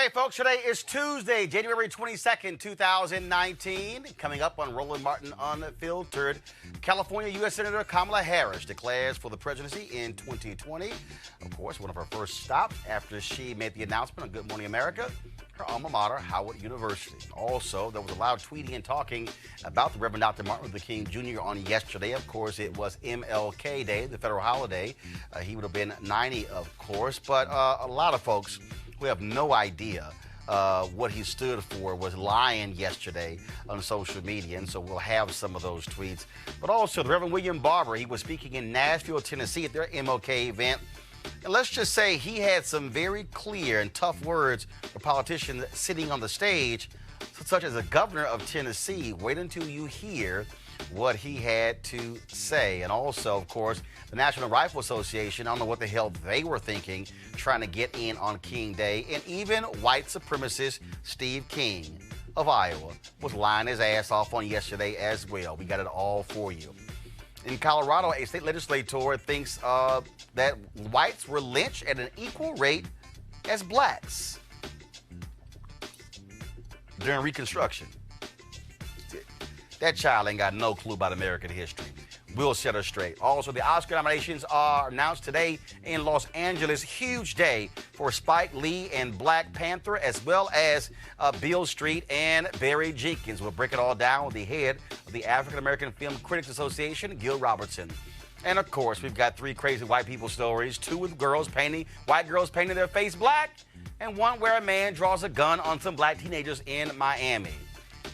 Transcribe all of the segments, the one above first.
Hey, folks, today is Tuesday, January 22nd, 2019. Coming up on Roland Martin Unfiltered, California U.S. Senator Kamala Harris declares for the presidency in 2020. Of course, one of her first stops after she made the announcement on Good Morning America, her alma mater, Howard University. Also, there was a loud tweeting and talking about the Reverend Dr. Martin Luther King Jr. on yesterday. Of course, it was MLK Day, the federal holiday. He would have been 90, of course, but a lot of folks who have no idea what he stood for was lying yesterday on social media, and so we'll have some of those tweets. But also, the Reverend William Barber, he was speaking in Nashville, Tennessee at their MLK event. And let's just say he had some very clear and tough words for politicians sitting on the stage, such as the governor of Tennessee. Wait until you hear what he had to say. And also, of course, the National Rifle Association, I don't know what the hell they were thinking, trying to get in on King Day. And even white supremacist Steve King of Iowa was lying his ass off on yesterday as well. We got it all for you. In Colorado, a state legislator thinks that whites were lynched at an equal rate as blacks during Reconstruction. That child ain't got no clue about American history. We'll set her straight. Also, the Oscar nominations are announced today in Los Angeles. Huge day for Spike Lee and Black Panther, as well as Beale Street and Barry Jenkins. We'll break it all down with the head of the African American Film Critics Association, Gil Robertson. And of course, we've got three crazy white people stories, two with white girls painting their face black, and one where a man draws a gun on some black teenagers in Miami.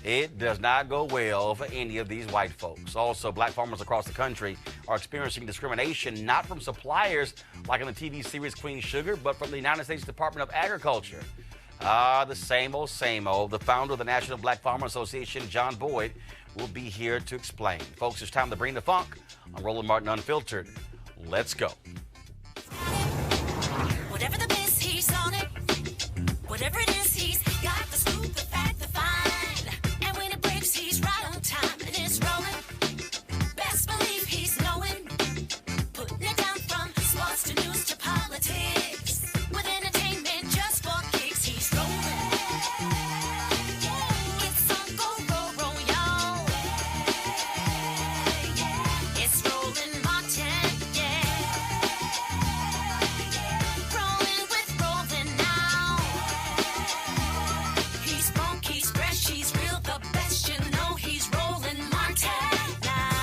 It does not go well for any of these white folks. Also, black farmers across the country are experiencing discrimination, not from suppliers like in the TV series Queen Sugar, but from the United States Department of Agriculture. The same old, same old. The founder of the National Black Farmer Association, John Boyd, will be here to explain. Folks, it's time to bring the funk on Roland Martin Unfiltered. Let's go. Whatever the biz, he's on it. Whatever it is, he's got the scoop, the fact, the fine. And when it breaks, he's right on time and it's rolling. Best believe he's knowing. Putting it down from sports to news to politics. With entertainment just for kicks, he's rolling. It's on go, y'all. It's Roland Martin, rolling with Roland now. He's funky, he's fresh, he's real, the best, you know he's Roland Martin now.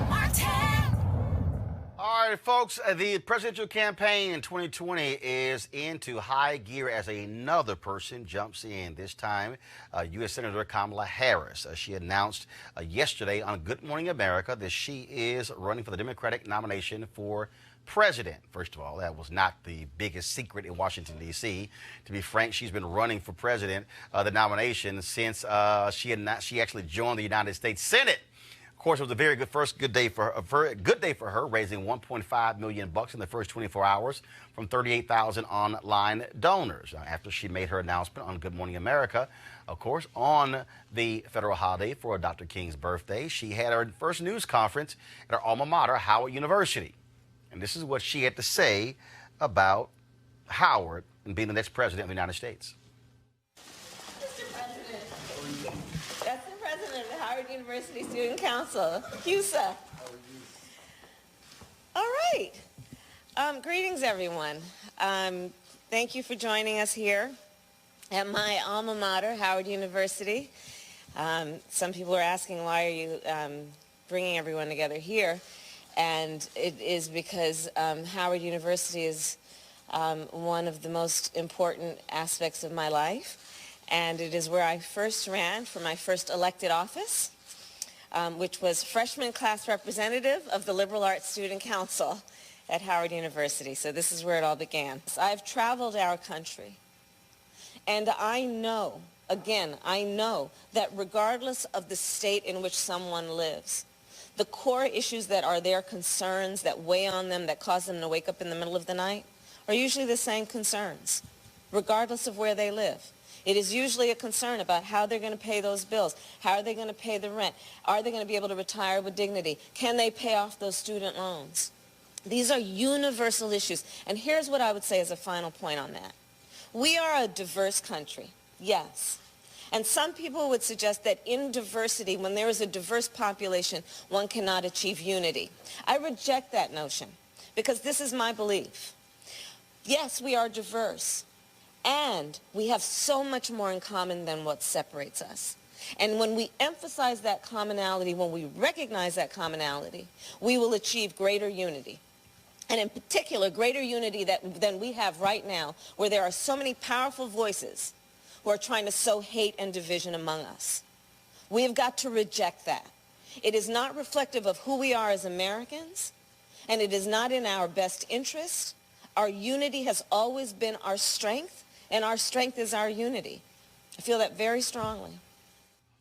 Martin. All right, folks, the presidential campaign in 2020 is into high gear as another person jumps in. This time, U.S. Senator Kamala Harris. She announced yesterday on Good Morning America that she is running for the Democratic nomination for president. First of all, that was not the biggest secret in Washington, D.C. To be frank, she's been running for president, the nomination, since she actually joined the United States Senate. Of course, it was a very good day for her, raising $1.5 million in the first 24 hours from 38,000 online donors. After she made her announcement on Good Morning America, of course, on the federal holiday for Dr. King's birthday, she had her first news conference at her alma mater, Howard University. And this is what she had to say about Howard and being the next president of the United States. Mr. President, that's the president of the Howard University Student Council, HUSA. All right. Greetings, everyone. Thank you for joining us here at my alma mater, Howard University. Some people are asking, why are you bringing everyone together here? And it is because Howard University is one of the most important aspects of my life. And it is where I first ran for my first elected office, which was freshman class representative of the Liberal Arts Student Council at Howard University. So this is where it all began. I've traveled our country, and I know, again, I know that regardless of the state in which someone lives, the core issues that are their concerns, that weigh on them, that cause them to wake up in the middle of the night, are usually the same concerns, regardless of where they live. It is usually a concern about how they're going to pay those bills. How are they going to pay the rent? Are they going to be able to retire with dignity? Can they pay off those student loans? These are universal issues. And here's what I would say as a final point on that. We are a diverse country, yes. And some people would suggest that in diversity, when there is a diverse population, one cannot achieve unity. I reject that notion because this is my belief. Yes, we are diverse, and we have so much more in common than what separates us. And when we emphasize that commonality, when we recognize that commonality, we will achieve greater unity. And in particular, greater unity than we have right now, where there are so many powerful voices who are trying to sow hate and division among us. We have got to reject that. It is not reflective of who we are as Americans, and it is not in our best interest. Our unity has always been our strength, and our strength is our unity. I feel that very strongly.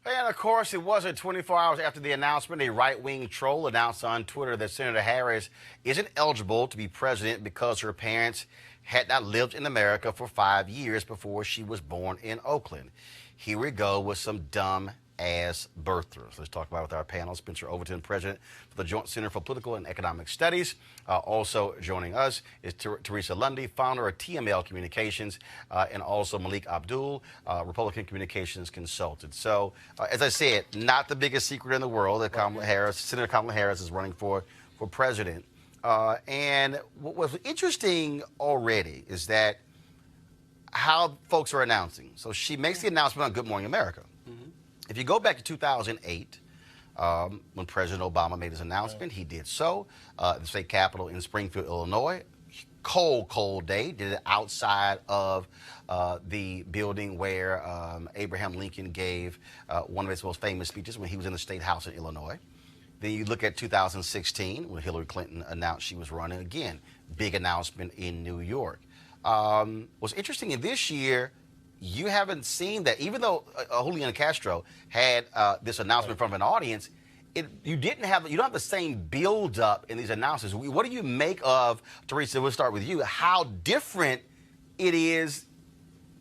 And, of course, it wasn't 24 hours after the announcement, a right-wing troll announced on Twitter that Senator Harris isn't eligible to be president because her parents had not lived in America for 5 years before she was born in Oakland. Here we go with some dumb-ass birthers. Let's talk about it with our panel. Spencer Overton, president for the Joint Center for Political and Economic Studies. Also joining us is Teresa Lundy, founder of TML Communications, and also Malik Abdul, Republican Communications Consultant. So, as I said, not the biggest secret in the world that Senator Kamala Harris is running for president. And what was interesting already is that how folks are announcing. So she makes the announcement on Good Morning America. Mm-hmm. If you go back to 2008, when President Obama made his announcement, he did so. The state capitol in Springfield, Illinois. Cold day. Did it outside of the building where Abraham Lincoln gave one of his most famous speeches when he was in the State House in Illinois. Then you look at 2016 when Hillary Clinton announced she was running again. Big announcement in New York. What's interesting in this year, you haven't seen that. Even though Julian Castro had this announcement from an audience, you don't have the same build-up in these announcements. What do you make of, Teresa, we'll start with you, how different it is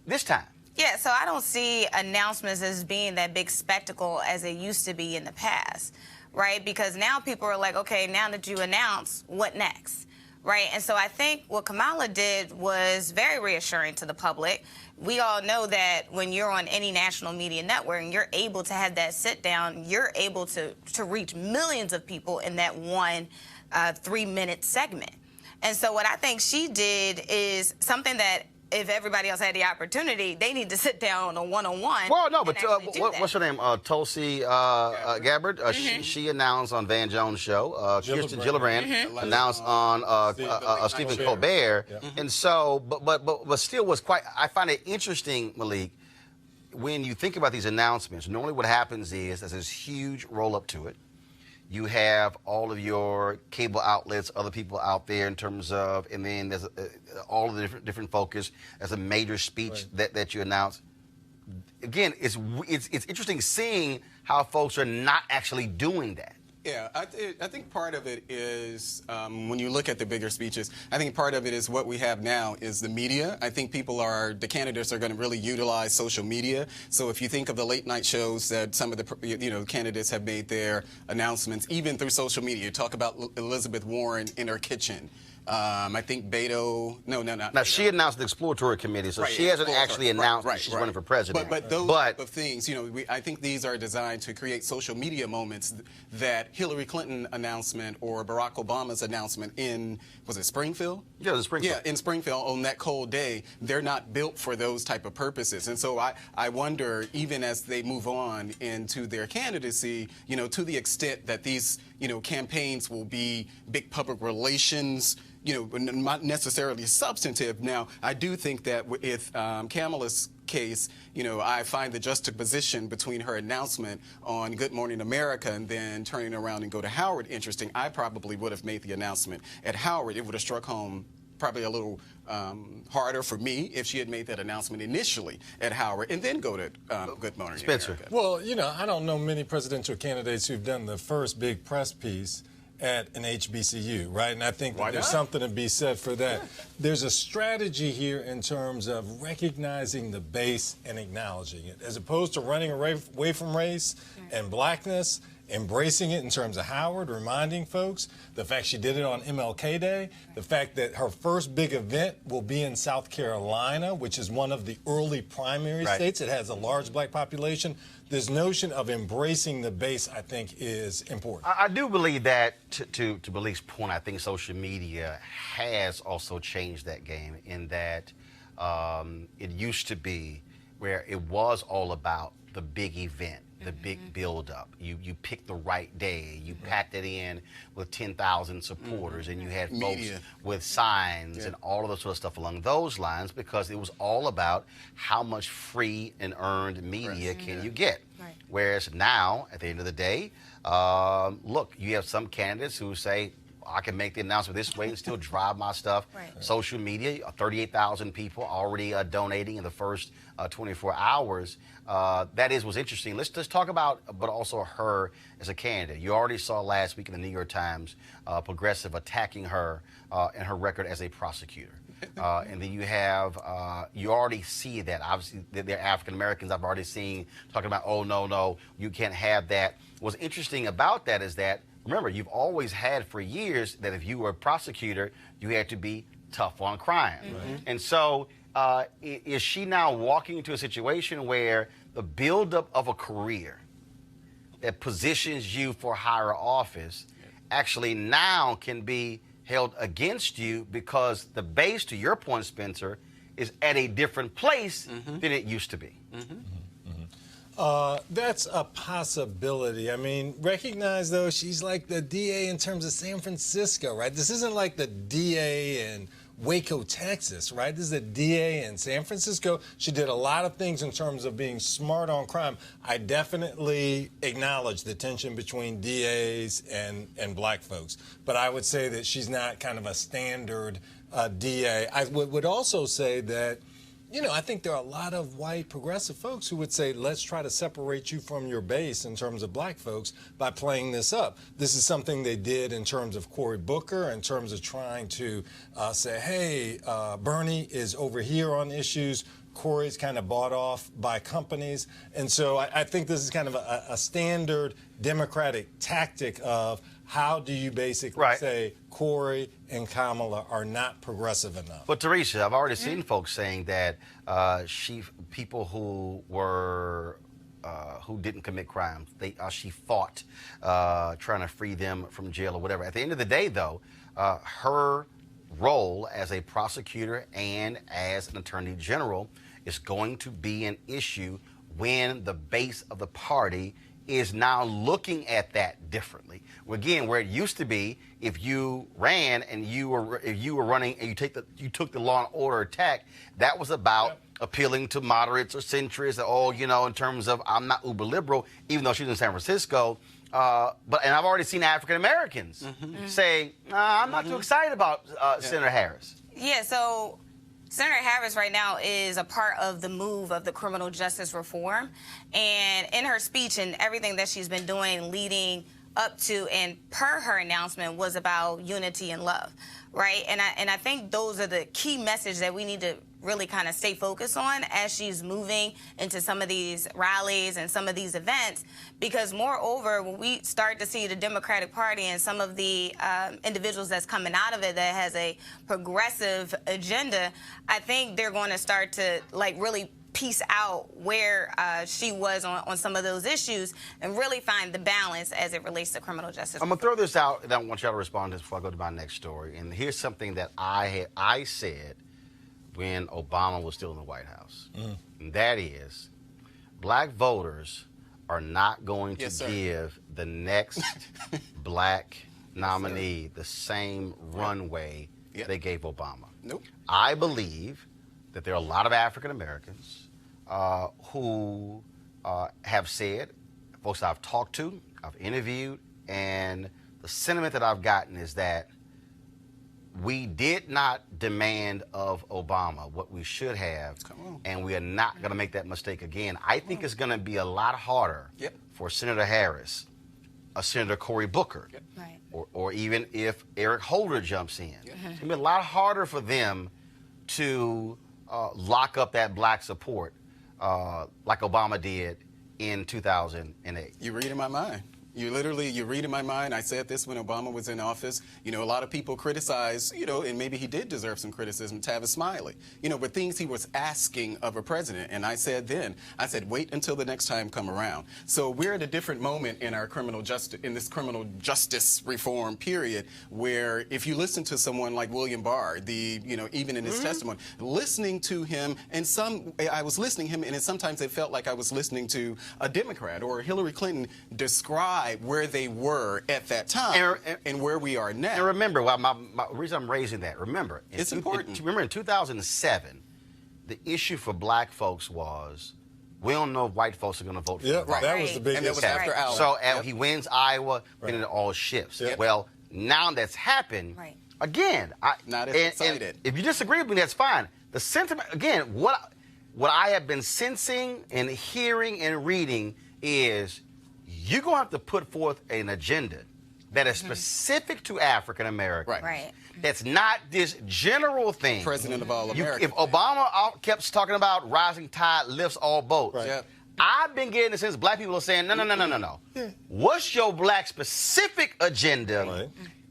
this time? Yeah, so I don't see announcements as being that big spectacle as it used to be in the past, right? Because now people are like, okay, now that you announce, what next? Right, and so I think what Kamala did was very reassuring to the public. We all know that when you're on any national media network and you're able to have that sit down, you're able to reach millions of people in that one 3-minute segment. And so what I think she did is something that if everybody else had the opportunity, they need to sit down on a one-on-one. Well, no, but what's her name? Tulsi Gabbard. She announced on Van Jones' show. Kirsten Gillibrand announced on Stephen Colbert. Yeah. And so, but still was quite. I find it interesting, Malik, when you think about these announcements. Normally, what happens is there's this huge roll-up to it. You have all of your cable outlets, other people out there in terms of, and then there's all of the different focus as a major speech that you announce. Again, it's interesting seeing how folks are not actually doing that. Yeah, I think part of it is when you look at the bigger speeches, I think part of it is what we have now is the media. I think the candidates are going to really utilize social media. So if you think of the late night shows that some of the candidates have made their announcements, even through social media, you talk about Elizabeth Warren in her kitchen. I think Beto. No, not. Now, she announced the exploratory committee, so she hasn't actually announced that she's running for president. But those type of things, I think these are designed to create social media moments that Hillary Clinton announcement or Barack Obama's announcement in, was it Springfield? Yeah, it was Springfield. Yeah, in Springfield on that cold day, they're not built for those type of purposes. And so I wonder, even as they move on into their candidacy, to the extent that these, campaigns will be big public relations, not necessarily substantive. Now, I do think that with Kamala's case, I find the juxtaposition between her announcement on Good Morning America and then turning around and go to Howard interesting. I probably would have made the announcement at Howard. It would have struck home probably a little harder for me if she had made that announcement initially at Howard and then go to Good Morning Spencer. America. Well, I don't know many presidential candidates who've done the first big press piece at an HBCU, right? And I think Why that there's not? something to be said for that. There's a strategy here in terms of recognizing the base and acknowledging it, as opposed to running away from race and blackness, embracing it in terms of Howard, reminding folks, the fact she did it on MLK Day, the fact that her first big event will be in South Carolina, which is one of the early primary states. It has a large black population. This notion of embracing the base, I think, is important. I do believe that, to Malik's point, I think social media has also changed that game in that it used to be where it was all about the big event, the big build-up. You picked the right day. You packed it in with 10,000 supporters, and you had folks with signs and all of that sort of stuff along those lines, because it was all about how much free and earned media can you get. Right. Whereas now, at the end of the day, look, you have some candidates who say, I can make the announcement this way and still drive my stuff. Right. Social media, 38,000 people already donating in the first 24 hours. That is what's interesting. Let's just talk about, but also her as a candidate. You already saw last week in the New York Times, Progressive attacking her and her record as a prosecutor. And then you have, you already see that. Obviously, they're African Americans. I've already seen talking about, oh, no, you can't have that. What's interesting about that is that, remember, you've always had for years that if you were a prosecutor, you had to be tough on crime. And so is she now walking into a situation where the buildup of a career that positions you for higher office actually now can be held against you because the base, to your point, Spencer, is at a different place than it used to be? That's a possibility. I mean, recognize, though, she's like the DA in terms of San Francisco, right? This isn't like the DA in Waco, Texas, right? This is the DA in San Francisco. She did a lot of things in terms of being smart on crime. I definitely acknowledge the tension between DAs and black folks, but I would say that she's not kind of a standard DA. I would also say that, you know, I think there are a lot of white progressive folks who would say, let's try to separate you from your base in terms of black folks by playing this up. This is something they did in terms of Cory Booker, in terms of trying to say, hey, Bernie is over here on issues. Cory's kind of bought off by companies. And so I think this is kind of a standard Democratic tactic of how do you basically say Cory and Kamala are not progressive enough? But Teresa, I've already seen folks saying that people who were who didn't commit crimes, she fought trying to free them from jail or whatever. At the end of the day, though, her role as a prosecutor and as an attorney general is going to be an issue when the base of the party is now looking at that differently. Again, where it used to be, if you ran and you were running and you took the law and order attack, that was about appealing to moderates or centrists, or in terms of I'm not uber liberal, even though she's in San Francisco. And I've already seen African Americans say, I'm not too excited about Senator Harris. Yeah, so Senator Harris right now is a part of the move of the criminal justice reform. And in her speech and everything that she's been doing leading up to and per her announcement was about unity and love, right? And I think those are the key messages that we need to really kind of stay focused on as she's moving into some of these rallies and some of these events, because moreover, when we start to see the Democratic Party and some of the individuals that's coming out of it that has a progressive agenda, I think they're going to start to really piece out where she was on some of those issues and really find the balance as it relates to criminal justice. I'm going to throw this out, and I want y'all to respond to this before I go to my next story. And here's something that I said when Obama was still in the White House. And that is, black voters are not going to give the next black nominee the same runway they gave Obama. Nope. I believe that there are a lot of African Americans who have said, folks I've talked to, I've interviewed, and the sentiment that I've gotten is that we did not demand of Obama what we should have, and we are not going to make that mistake again. I think it's going to be a lot harder for Senator Harris a Senator Cory Booker, Right. or even if Eric Holder jumps in. It's gonna be a lot harder for them to lock up that black support like Obama did in 2008. You're reading my mind. You're reading my mind. I said this when Obama was in office. You know, a lot of people criticize, you know, and maybe he did deserve some criticism, Tavis Smiley, you know, but things he was asking of a president. And I said, wait until the next time come around. So we're at a different moment in our criminal justice reform period, where if you listen to someone like William Barr, even in his testimony, listening to him, I was listening to him, and sometimes it felt like I was listening to a Democrat or Hillary Clinton describe where they were at that time and where we are now. And remember, my reason I'm raising that, remember, it's important. Remember in 2007, the issue for black folks was, we don't know if white folks are going to vote for him. That was the biggest. And that was after Allen. So he wins Iowa, then it all shifts. Yep. Well, now that's happened, again, not as excited. And if you disagree with me, that's fine. The sentiment, again, what I have been sensing and hearing and reading is, you're going to have to put forth an agenda that is specific to African Americans. Right. That's not this general thing. President of all Americans. If Obama kept talking about rising tide lifts all boats, Right. Yep. I've been getting the sense black people are saying, no. Yeah. What's your black specific agenda? Right.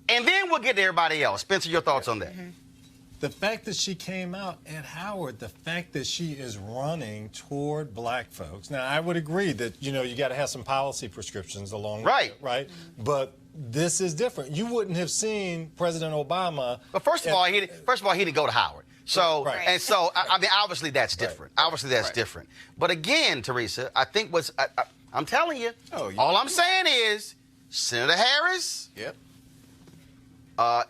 And then we'll get to everybody else. Spencer, your thoughts on that? The fact that she came out at Howard, the fact that she is running toward black folks. Now, I would agree that, you got to have some policy prescriptions along with it, right? But this is different. You wouldn't have seen President Obama. But first of all, he didn't go to Howard. So, Right. and so, I mean, obviously that's different. Obviously that's different. But again, Teresa, I think I'm telling you, all I'm saying is, Senator Harris. Yep.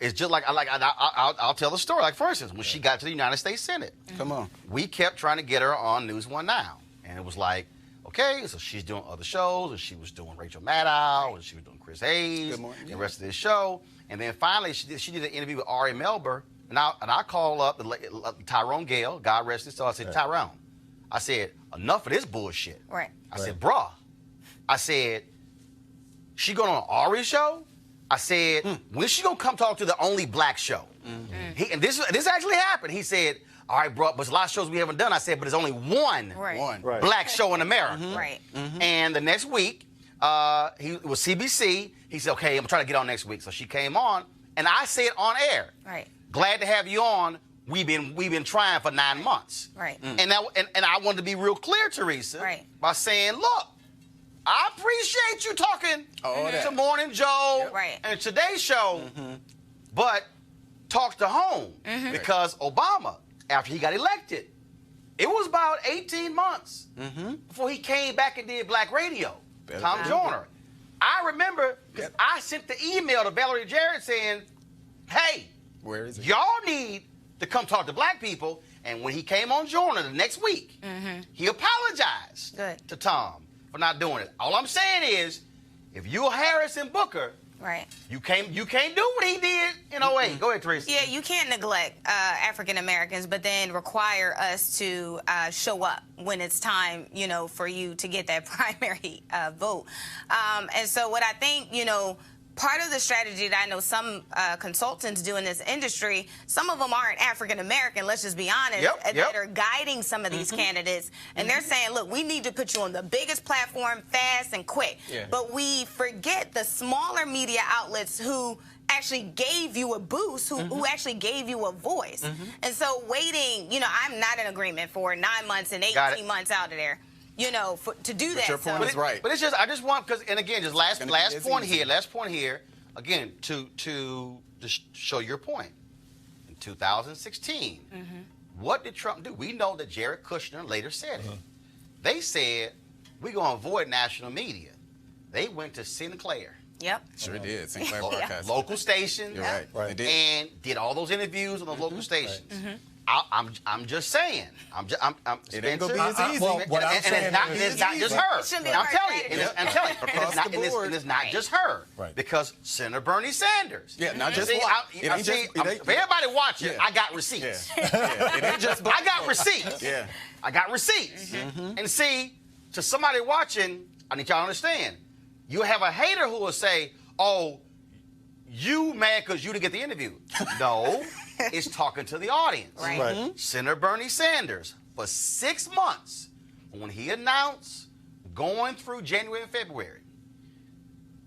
It's just like I'll tell the story. Like, for instance, when she got to the United States Senate, Come on. we kept trying to get her on News One Now, and it was like, okay, so she's doing other shows, and she was doing Rachel Maddow, and she was doing Chris Hayes, Good morning. the rest of this show, and then finally she did an interview with Ari Melber, and I called up Tyrone Gale, God rest his soul. I said, Tyrone, I said, enough of this bullshit. Right. I said, bruh, I said, she going on an Ari show? I said, when she gonna come talk to the only black show? And this actually happened. He said, all right, bro, but there's a lot of shows we haven't done. I said, but there's only one Right. black show in America. Right. And the next week, it was CBC. He said, okay, I'm trying to get on next week. So she came on, and I said on air, Right. glad to have you on. We've been trying for 9 months. Right. And I wanted to be real clear, Teresa, Right. by saying, look, I appreciate you talking to Morning Joe and Today's Show, but talk to home. Because Obama, after he got elected, it was about 18 months before he came back and did black radio. Tom Joyner. I remember because I sent the email to Valerie Jarrett saying, hey, Where is it? y'all need to come talk to black people. And when he came on Joyner the next week, he apologized to Tom for not doing it. All I'm saying is, if you're Harris and Booker, you can't do what he did in 08. Go ahead, Teresa. Yeah, you can't neglect African Americans, but then require us to show up when it's time, for you to get that primary vote. And so what I think, part of the strategy that I know some consultants do in this industry, some of them aren't African American, let's just be honest, that are guiding some of these candidates. And they're saying, look, we need to put you on the biggest platform fast and quick. Yeah. But we forget the smaller media outlets who actually gave you a boost, who actually gave you a voice. And so waiting, I'm not in agreement for 9 months and 18 months out of there. To do that. Your point is right. But it's just, I just want, because, and again, just last point here, again, to just show your point. In 2016, what did Trump do? We know that Jared Kushner later said it. They said, we're going to avoid national media. They went to Sinclair. Yep. Sure did. Sinclair Broadcasting. Local stations. You're right. They did. And did all those interviews on those local stations. I'm just saying. It ain't gonna be as easy. It's not just her. I'm telling you. It's not just her. Right. Because Senator Bernie Sanders. Yeah, not just one. For everybody watching, I got receipts. It ain't just. I got receipts. Yeah. I got receipts. And see, to somebody watching, I need y'all to understand. You have a hater who will say, oh, you mad because you didn't get the interview. No, it's talking to the audience. Right. Senator Bernie Sanders, for 6 months, when he announced going through January and February,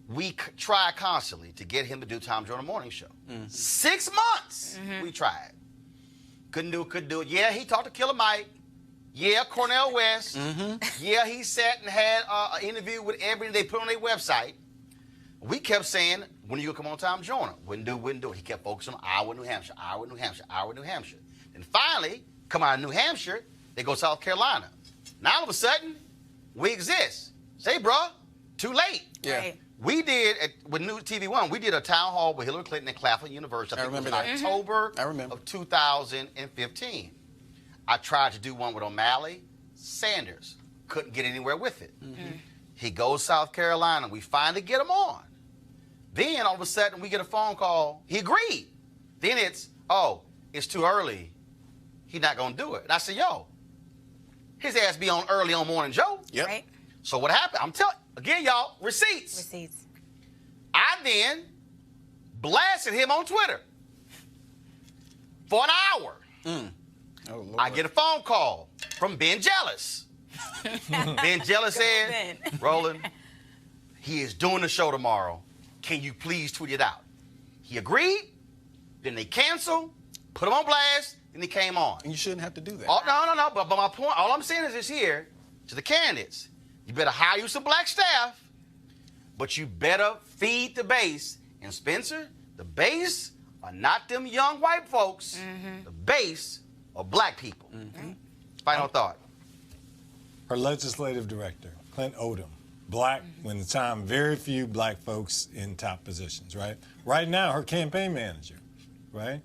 we tried constantly to get him to do Tom Joyner Morning Show. 6 months we tried. Couldn't do it. Yeah, he talked to Killer Mike. Yeah, Cornel West. Yeah, he sat and had an interview with everybody they put on their website. We kept saying, when are you going to come on Tom Joyner? Wouldn't do it. He kept focusing on Iowa, New Hampshire, Iowa, New Hampshire, Iowa, New Hampshire. Then finally, come out of New Hampshire, they go South Carolina. Now all of a sudden, we exist. Say, bruh, too late. Yeah. Right. We did, with New TV One, we did a town hall with Hillary Clinton at Claflin University. I think remember it was in that. October I remember. of 2015. I tried to do one with O'Malley, Sanders. Couldn't get anywhere with it. He goes South Carolina. We finally get him on. Then all of a sudden we get a phone call. He agreed. Then it's too early. He's not going to do it. And I said, yo, his ass be on early on Morning Joe. Yep. Right? So what happened? I'm telling, again, y'all, receipts. Receipts. I then blasted him on Twitter for an hour. Oh, Lord. I get a phone call from Ben Jealous. Ben Jealous said, Ben. Roland, he is doing the show tomorrow. Can you please tweet it out? He agreed. Then they canceled, put him on blast, and he came on. And you shouldn't have to do that. Oh, no. But my point, all I'm saying is this here to the candidates. You better hire you some black staff, but you better feed the base. And Spencer, the base are not them young white folks. The base are black people. Final thought. Her legislative director, Clint Odom, black, when the time very few black folks in top positions, right? Right now, her campaign manager, right?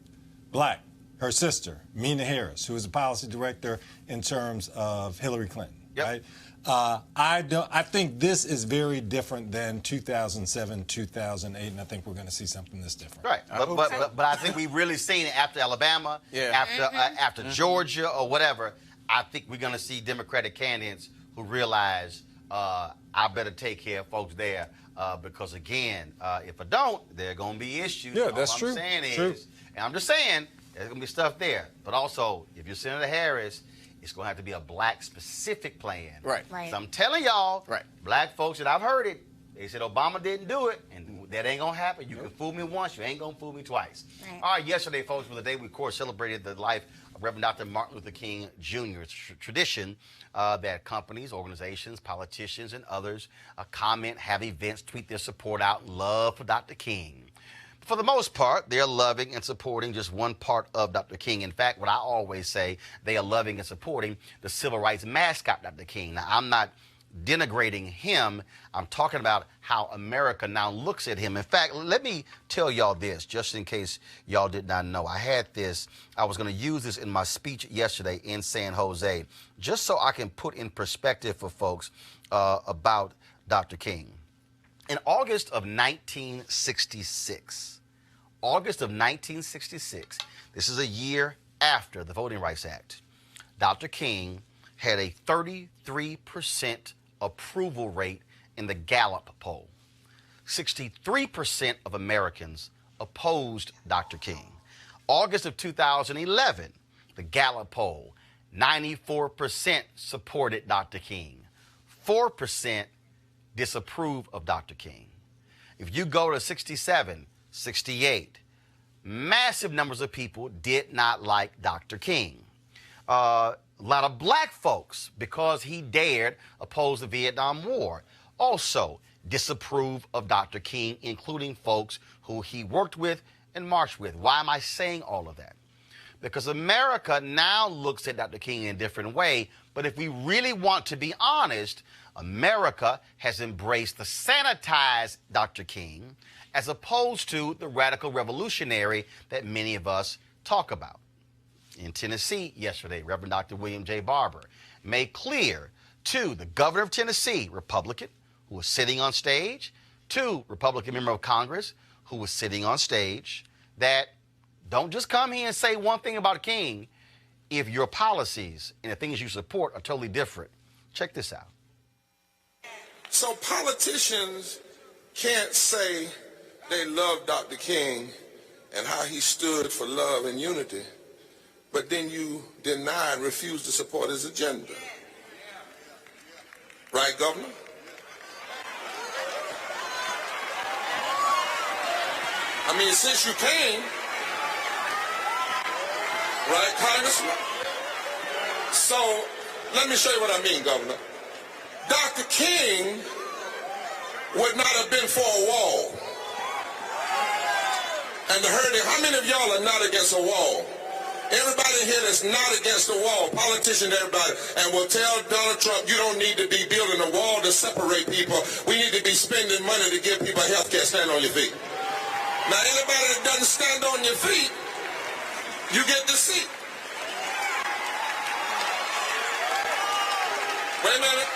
Black. Her sister, Mina Harris, who is a policy director in terms of Hillary Clinton, right? I think this is very different than 2007, 2008, and I think we're going to see something that's different. Right, but I think we've really seen it after Alabama, after Georgia or whatever. I think we're going to see Democratic candidates who realize I better take care of folks there because, again, if I don't, there are going to be issues. Yeah, that's true. All I'm saying True. is, and I'm just saying, there's going to be stuff there. But also, if you're Senator Harris, it's going to have to be a black-specific plan. Right. Right. So I'm telling y'all, Right. black folks, and I've heard it, they said Obama didn't do it, and that ain't going to happen. You can fool me once, you ain't going to fool me twice. Right. All right, yesterday, folks, was the day we, of course, celebrated the life of Reverend Dr. Martin Luther King Jr. It's a tradition that companies, organizations, politicians, and others comment, have events, tweet their support out, love for Dr. King. For the most part, they're loving and supporting just one part of Dr. King. In fact, what I always say, they are loving and supporting the civil rights mascot, Dr. King. Now, I'm not denigrating him. I'm talking about how America now looks at him. In fact, let me tell y'all this, just in case y'all did not know. I was going to use this in my speech yesterday in San Jose, just so I can put in perspective for folks about Dr. King. In August of 1966, this is a year after the Voting Rights Act, Dr. King had a 33% approval rate in the Gallup poll. 63% of Americans opposed Dr. King. August of 2011, the Gallup poll, 94% supported Dr. King. 4% disapprove of Dr. King. If you go to 67, 68, massive numbers of people did not like Dr. King. A lot of black folks, because he dared oppose the Vietnam War, also disapprove of Dr. King, including folks who he worked with and marched with. Why am I saying all of that? Because America now looks at Dr. King in a different way, but if we really want to be honest, America has embraced the sanitized Dr. King as opposed to the radical revolutionary that many of us talk about. In Tennessee yesterday, Reverend Dr. William J. Barber made clear to the governor of Tennessee, Republican, who was sitting on stage, to Republican member of Congress, who was sitting on stage, that don't just come here and say one thing about a king if your policies and the things you support are totally different. Check this out. So politicians can't say they love Dr. King and how he stood for love and unity, but then you deny and refuse to support his agenda. Right, Governor? I mean, since you came, right, Congressman? So, let me show you what I mean, Governor. Dr. King would not have been for a wall. And the hurting, how many of y'all are not against a wall? Everybody here that's not against the wall, politicians, everybody, and will tell Donald Trump, you don't need to be building a wall to separate people. We need to be spending money to give people health care. Stand on your feet. Now, anybody that doesn't stand on your feet, you get the seat. Wait a minute.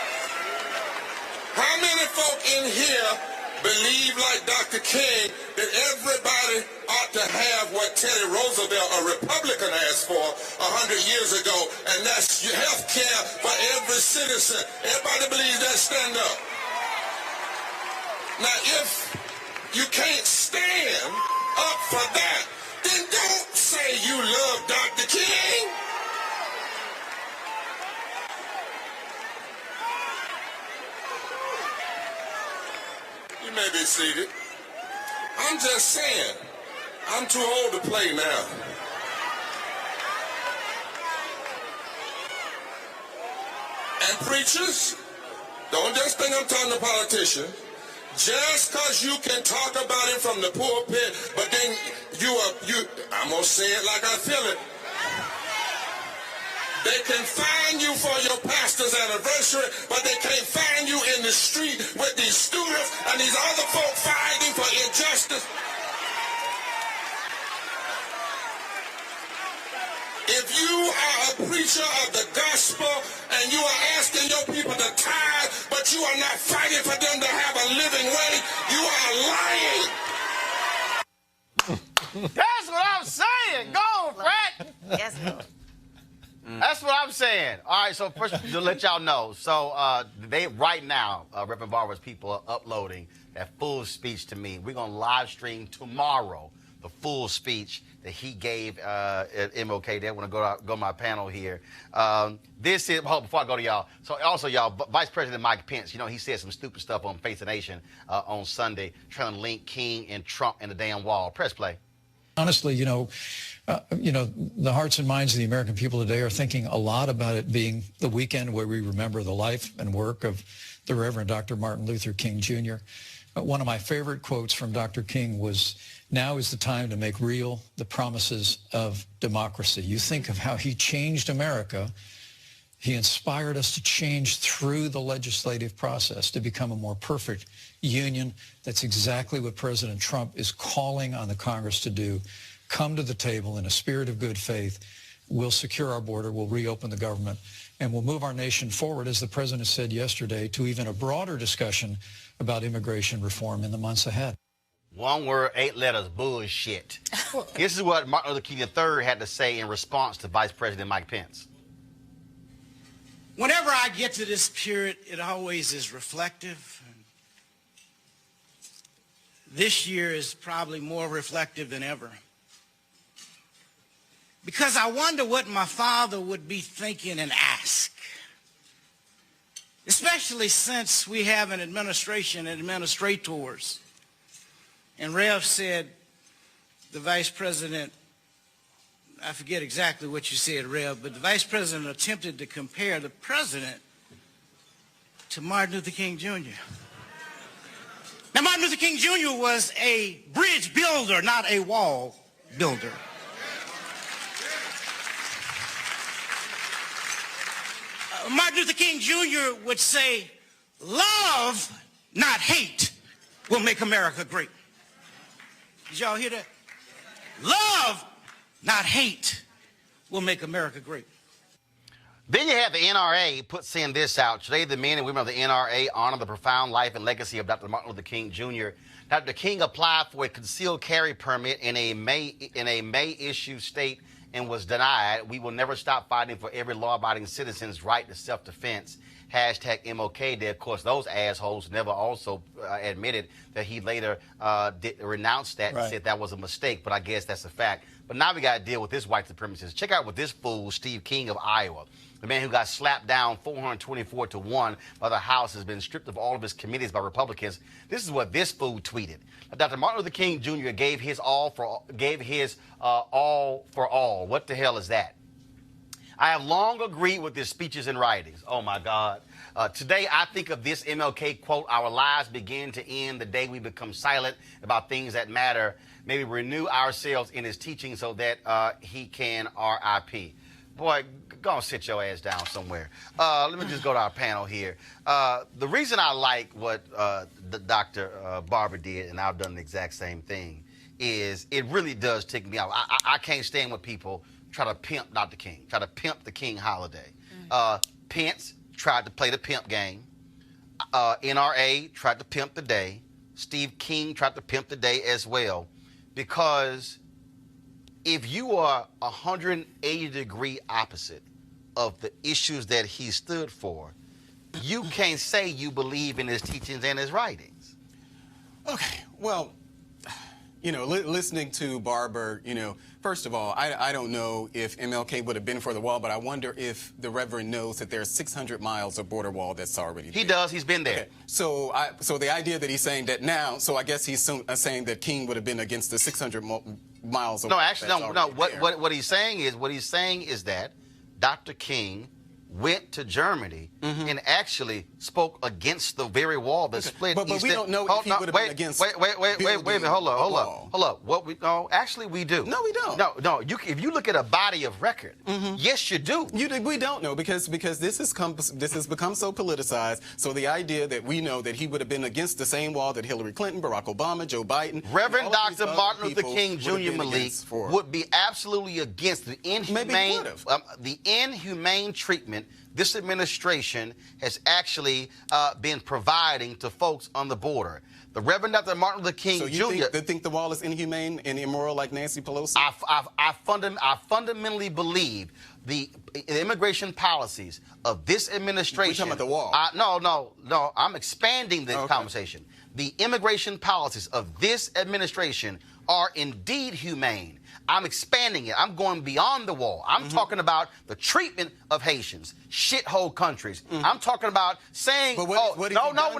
How many folk in here believe, like Dr. King, that everybody ought to have what Teddy Roosevelt, a Republican, asked for 100 years ago, and that's health care for every citizen? Everybody believes that. Stand up. Now, if you can't stand up for that, then don't say you love Dr. King. You may be seated. I'm just saying, I'm too old to play now. And preachers, don't just think I'm talking to politicians. Just because you can talk about it from the pulpit, but then I'm going to say it like I feel it. They can find you for your pastor's anniversary, but they can't find you in the street with these students and these other folk fighting for injustice. If you are a preacher of the gospel and you are asking your people to tithe, but you are not fighting for them to have a living wage, you are lying. That's what I'm saying. Go, Fred. Yes, Lord. That's what I'm saying. All right, so first, to let y'all know, so they right now, Reverend Barber's people are uploading that full speech to me. We're going to live stream tomorrow the full speech that he gave at MLK. They want to go to my panel here. This is, before I go to y'all, so also, y'all, Vice President Mike Pence, you know, he said some stupid stuff on Face the Nation on Sunday, trying to link King and Trump and the damn wall. Press play. Honestly, the hearts and minds of the American people today are thinking a lot about it being the weekend where we remember the life and work of the Reverend Dr. Martin Luther King Jr. One of my favorite quotes from Dr. King was, "Now is the time to make real the promises of democracy." You think of how he changed America. He inspired us to change through the legislative process to become a more perfect union. That's exactly what President Trump is calling on the Congress to do. Come to the table in a spirit of good faith. We'll secure our border. We'll reopen the government. And we'll move our nation forward, as the President said yesterday, to even a broader discussion about immigration reform in the months ahead. One word, 8 letters, bullshit. This is what Martin Luther King III had to say in response to Vice President Mike Pence. Whenever I get to this period, it always is reflective. This year is probably more reflective than ever. Because I wonder what my father would be thinking and ask. Especially since we have an administration and administrators. And Rev said, the Vice President, I forget exactly what you said, Rev, but the Vice President attempted to compare the President to Martin Luther King Jr. Now, Martin Luther King Jr. was a bridge builder, not a wall builder. Martin Luther King Jr. would say, love, not hate, will make America great. Did y'all hear that? Love, not hate, will make America great. Then you have the NRA saying this out. Today, the men and women of the NRA honor the profound life and legacy of Dr. Martin Luther King Jr. Dr. King applied for a concealed carry permit in a May issue state and was denied. We will never stop fighting for every law-abiding citizen's right to self-defense. hashtag MLK Day. Of course, those assholes never also admitted that he later renounced that and said that was a mistake, but I guess that's a fact. But now we got to deal with this white supremacist. Check out what this fool, Steve King of Iowa, the man who got slapped down 424-1 by the House, has been stripped of all of his committees by Republicans. This is what this fool tweeted. Dr. Martin Luther King Jr. gave his all for all. What the hell is that? I have long agreed with his speeches and writings. Oh, my God. Today, I think of this MLK quote, "Our lives begin to end the day we become silent about things that matter. Maybe renew ourselves in his teaching so that he can RIP." Boy, go and sit your ass down somewhere. Let me just go to our panel here. The reason I like what Dr. Barber did, and I've done the exact same thing, is it really does tick me off. I can't stand when people try to pimp Dr. King, try to pimp the King holiday. Pence tried to play the pimp game. NRA tried to pimp the day. Steve King tried to pimp the day as well. Because if you are 180-degree opposite of the issues that he stood for, you can't say you believe in his teachings and his writings. Okay, well, listening to Barber, first of all, I don't know if MLK would have been for the wall, but I wonder if the Reverend knows that there's 600 miles of border wall that's already there. He does. He's been there. Okay. So the idea that he's saying that now, so I guess he's saying that King would have been against the 600 miles of No, wall. actually, no. What he's saying is that Dr. King went to Germany and actually spoke against the very wall that split. But we don't know if he would have been against. Wait a minute. Hold up. What we know? Actually, we do. No, we don't. No. If you look at a body of record, yes, you do. We don't know because this has become so politicized. So the idea that we know that he would have been against the same wall that Hillary Clinton, Barack Obama, Joe Biden, Reverend Dr. Martin Luther King Jr. Malik would be absolutely against the inhumane treatment this administration has actually been providing to folks on the border. The Reverend Dr. Martin Luther King Jr. They think the wall is inhumane and immoral like Nancy Pelosi? I fundamentally believe the immigration policies of this administration. We're talking about the wall. No. I'm expanding the conversation. The immigration policies of this administration are indeed humane. I'm expanding it. I'm going beyond the wall. I'm talking about the treatment of Haitians, shithole countries. I'm talking about saying, wait. We're talking about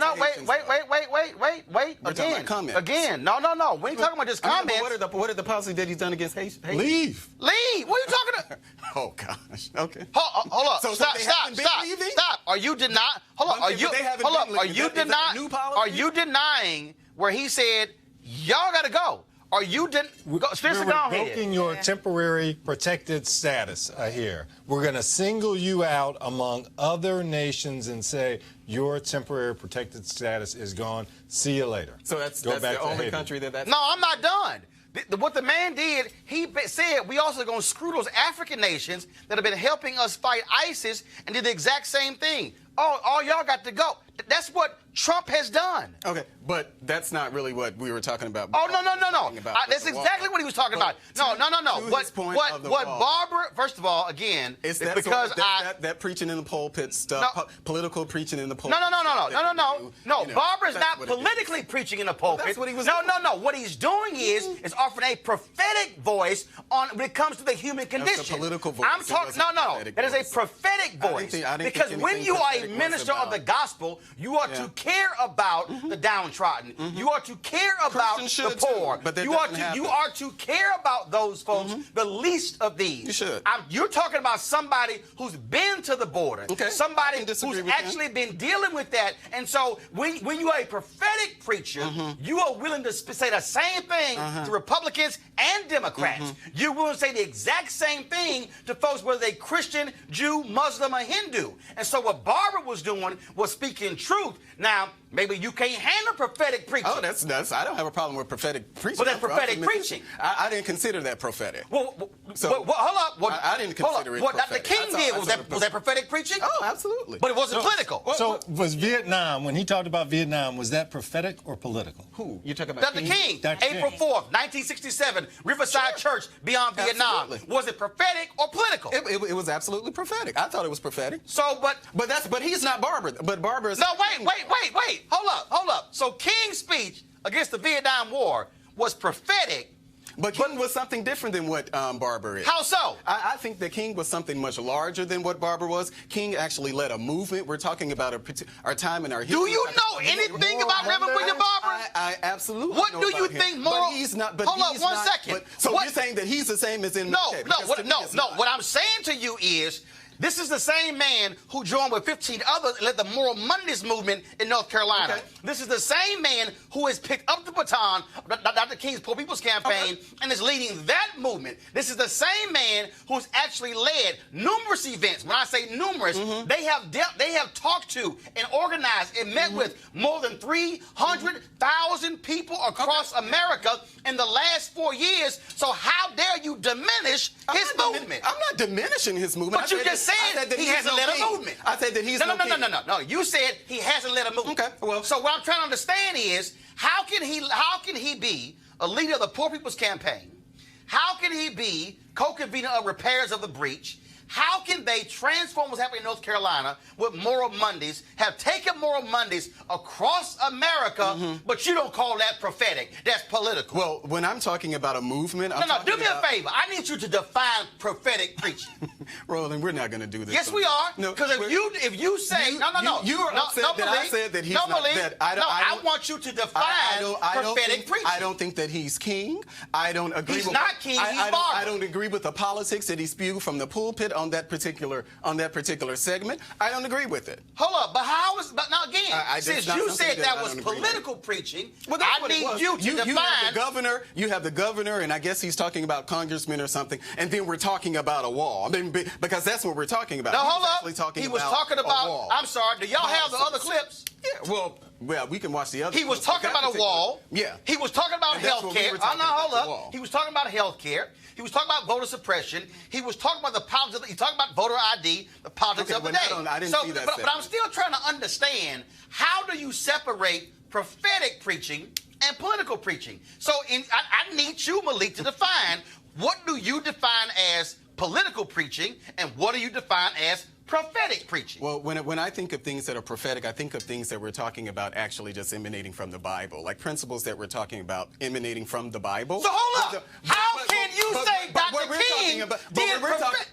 just comments. What are the policies that he's done against Haitians? Leave. What are you talking about? Oh gosh. Okay. Hold up. Stop. Are you denying? Are you denying where he said y'all got to go? Are you Spencer, go ahead. We're revoking your temporary protected status here. We're going to single you out among other nations and say your temporary protected status is gone. See you later. So that's the only country that's... No, I'm not done. What the man did, he said we also going to screw those African nations that have been helping us fight ISIS and did the exact same thing. All y'all got to go. That's what Trump has done. Okay, but that's not really what we were talking about. Oh, no. That's exactly what he was talking about. No. What Barber, first of all, again, it's because that preaching in the pulpit stuff, political preaching in the pulpit. No. Barber's not politically preaching in the pulpit. That's what he was doing. No. What he's doing is offering a prophetic voice when it comes to the human condition. That's a political voice. I'm talking. No. That is a prophetic voice. Because when you are a minister of the gospel, you are to care about the downtrodden. You are to care about the poor. But you are to care about those folks, the least of these. You should. You're talking about somebody who's been to the border, somebody who's actually been dealing with that. And so when you are a prophetic preacher, you are willing to say the same thing to Republicans and Democrats. You're willing to say the exact same thing to folks, whether they're Christian, Jew, Muslim, or Hindu. And so what Barber was doing was speaking truth. Now, Maybe you can't handle prophetic preaching. Oh, that's I don't have a problem with prophetic preaching. But that's prophetic preaching. I didn't consider that prophetic. Well, hold up. What, I didn't consider it what Dr. prophetic. King did, was that prophetic preaching? Oh, absolutely. But it wasn't political. So was Vietnam, when he talked about Vietnam, was that prophetic or political? Who? You talking about Dr. King, Dr. April King. 4th, 1967, Riverside Church beyond Vietnam. Absolutely. Was it prophetic or political? It was absolutely prophetic. I thought it was prophetic. So, But he's not Barber. But Barber is. No, wait. Hold up. So King's speech against the Vietnam War was prophetic. But King was something different than what Barber is. How so? I think that King was something much larger than what Barber was. King actually led a movement. We're talking about our time in our history. Do you know anything about Reverend William Barber? I absolutely What know do about you him. think moral... But he's not... But hold he's up one not, second. So you're saying that he's the same as in MLK? No. What I'm saying to you is... This is the same man who joined with 15 others and led the Moral Mondays movement in North Carolina. Okay. This is the same man who has picked up the baton of Dr. King's Poor People's Campaign and is leading that movement. This is the same man who's actually led numerous events. When I say numerous, they have talked to and organized and met with more than 300,000 people across America in the last 4 years. So how dare you diminish his movement? I'm not diminishing his movement. But you just said he hasn't led a movement. I said that he's No. You said he hasn't led a movement. Okay, well. So what I'm trying to understand is how can he be a leader of the Poor People's Campaign? How can he be co-convener of repairs of the breach? How can they transform what's happening in North Carolina with Moral Mondays, have taken Moral Mondays across America, but you don't call that prophetic? That's political. Well, when I'm talking about a movement, Do me a favor. I need you to define prophetic preaching. Roland, we're not going to do this. Yes, we are. No, Because if you say you are upset that I said that he's not. I want you to define prophetic preaching. I don't think that he's king. I don't agree. He's with not king. He's Barber. I don't agree with the politics that he spewed from the pulpit on that particular segment. I don't agree with it. Hold up, but now again, since you said that was political preaching, well, that's I what it need was. you to define. You have the governor, and I guess he's talking about congressmen or something, and then we're talking about a wall. I mean, because that's what we're talking about. Now, hold up. He was talking about. A wall. I'm sorry. Do y'all have the other clips? Yeah. Well, we can watch the other. He was talking about a wall. Yeah. He was talking about health care. Hold up. He was talking about health care. He was talking about voter suppression. He was talking about the politics. He talked about voter ID, the politics of the day. I didn't see that. But I'm still trying to understand, how do you separate prophetic preaching and political preaching? So I need you, Malik, to define, what do you define as political preaching and what do you define as prophetic preaching? Well, when I think of things that are prophetic, I think of things that we're talking about actually just emanating from the Bible, like principles that we're talking about emanating from the Bible. So hold up. How can you say Dr. King did prophetic?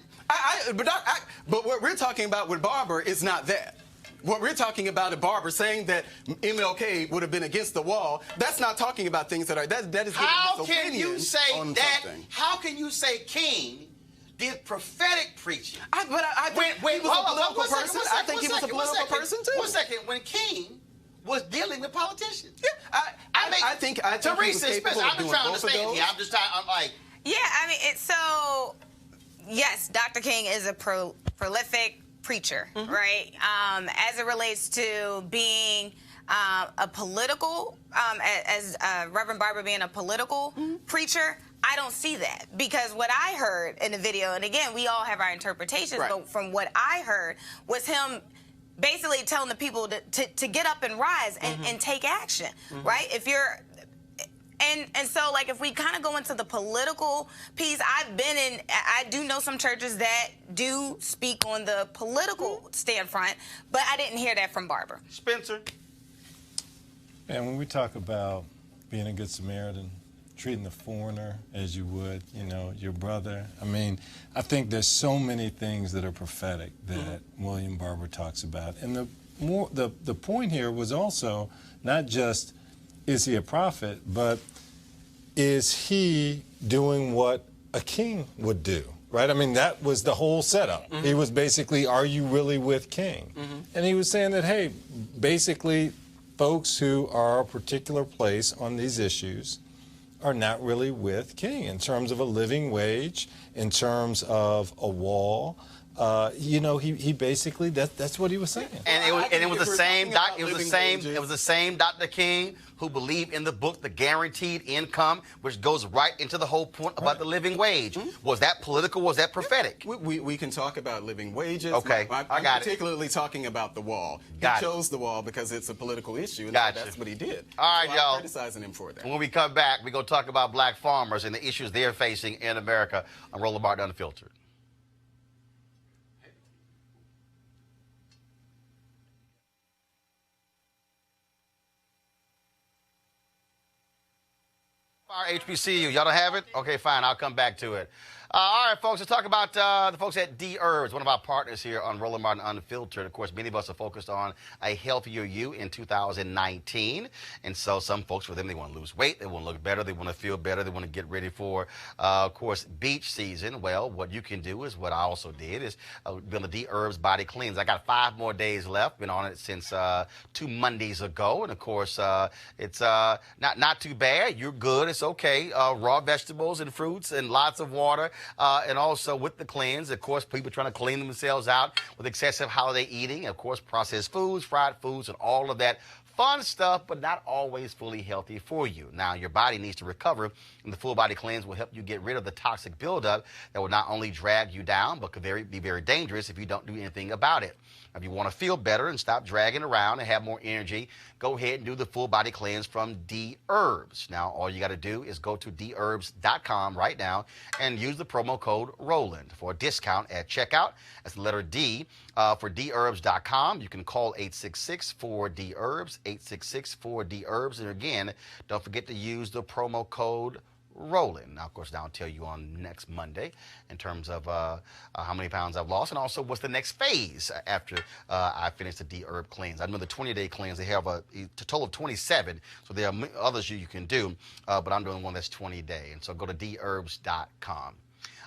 But what we're talking about with Barber is not that. What we're talking about at Barber saying that MLK would have been against the wall, that's not talking about things that are, that is giving his opinion on something. How can you say King did prophetic preaching? I think he was a political person. I think he was a political person too. 1 second. When King was dealing with politicians. Yeah, I think Teresa, he was capable I'm of doing just trying to both of understand those. here. I'm just trying. I'm like. Yeah, I mean, so yes, Dr. King is a prolific preacher, right? As it relates to being a political, as Reverend Barber being a political preacher, I don't see that, because what I heard in the video, and again, we all have our interpretations, Right. but from what I heard was him basically telling the people to get up and rise and take action, right? If you're, and so, like, if we kind of go into the political piece, I do know some churches that do speak on the political stand front, but I didn't hear that from Barber. Spencer? And when we talk about being a good Samaritan, treating the foreigner as you would, your brother, I mean, I think there's so many things that are prophetic that William Barber talks about. And the point here was also not just, is he a prophet, but is he doing what a king would do, right? I mean, that was the whole setup. He was basically, are you really with King? And he was saying that, hey, basically, folks who are a particular place on these issues are not really with King in terms of a living wage, in terms of a wall, he basically that's what he was saying. And it was the same doc. It was the same. wages. It was the same Dr. King who believed in the book, The Guaranteed Income, which goes right into the whole point about the living wage. Was that political? Was that prophetic? We can talk about living wages. Okay, I'm I got it. particularly talking about the wall. Got he it. chose the wall because it's a political issue, and Gotcha. that's what he did. All right, So y'all. I'm criticizing him for that. When we come back, we're going to talk about black farmers and the issues they're facing in America on Roland Martin Unfiltered. Our HBCU, y'all don't have it? Okay, fine, I'll come back to it. All right, folks, let's talk about the folks at D Herbs, one of our partners here on Roland Martin Unfiltered. Of course, many of us are focused on a healthier you in 2019. And so some folks, for them, they want to lose weight, they want to look better, they want to feel better, they want to get ready for, of course, beach season. Well, what you can do is what I also did is be on the D Herbs Body Cleanse. I got 5 more days left, been on it since 2 Mondays ago. And, of course, it's not too bad. You're good. It's okay. Raw vegetables and fruits and lots of water. And also with the cleanse, of course, people trying to clean themselves out with excessive holiday eating, of course, processed foods, fried foods, and all of that fun stuff, but not always fully healthy for you. Now, your body needs to recover, and the full body cleanse will help you get rid of the toxic buildup that will not only drag you down, but could be very dangerous if you don't do anything about it. If you want to feel better and stop dragging around and have more energy, go ahead and do the full body cleanse from D Herbs. Now, all you got to do is go to dherbs.com right now and use the promo code ROLAND for a discount at checkout. That's the letter D for dherbs.com. You can call 866-4DHERBS, 866-4DHERBS. And again, don't forget to use the promo code rolling. Now, of course, I'll tell you on next Monday in terms of how many pounds I've lost, and also what's the next phase after I finish the D-Herb cleanse. I know the 20-day cleanse, they have a total of 27, so there are others you can do, but I'm doing one that's 20-day, and so go to dherbs.com.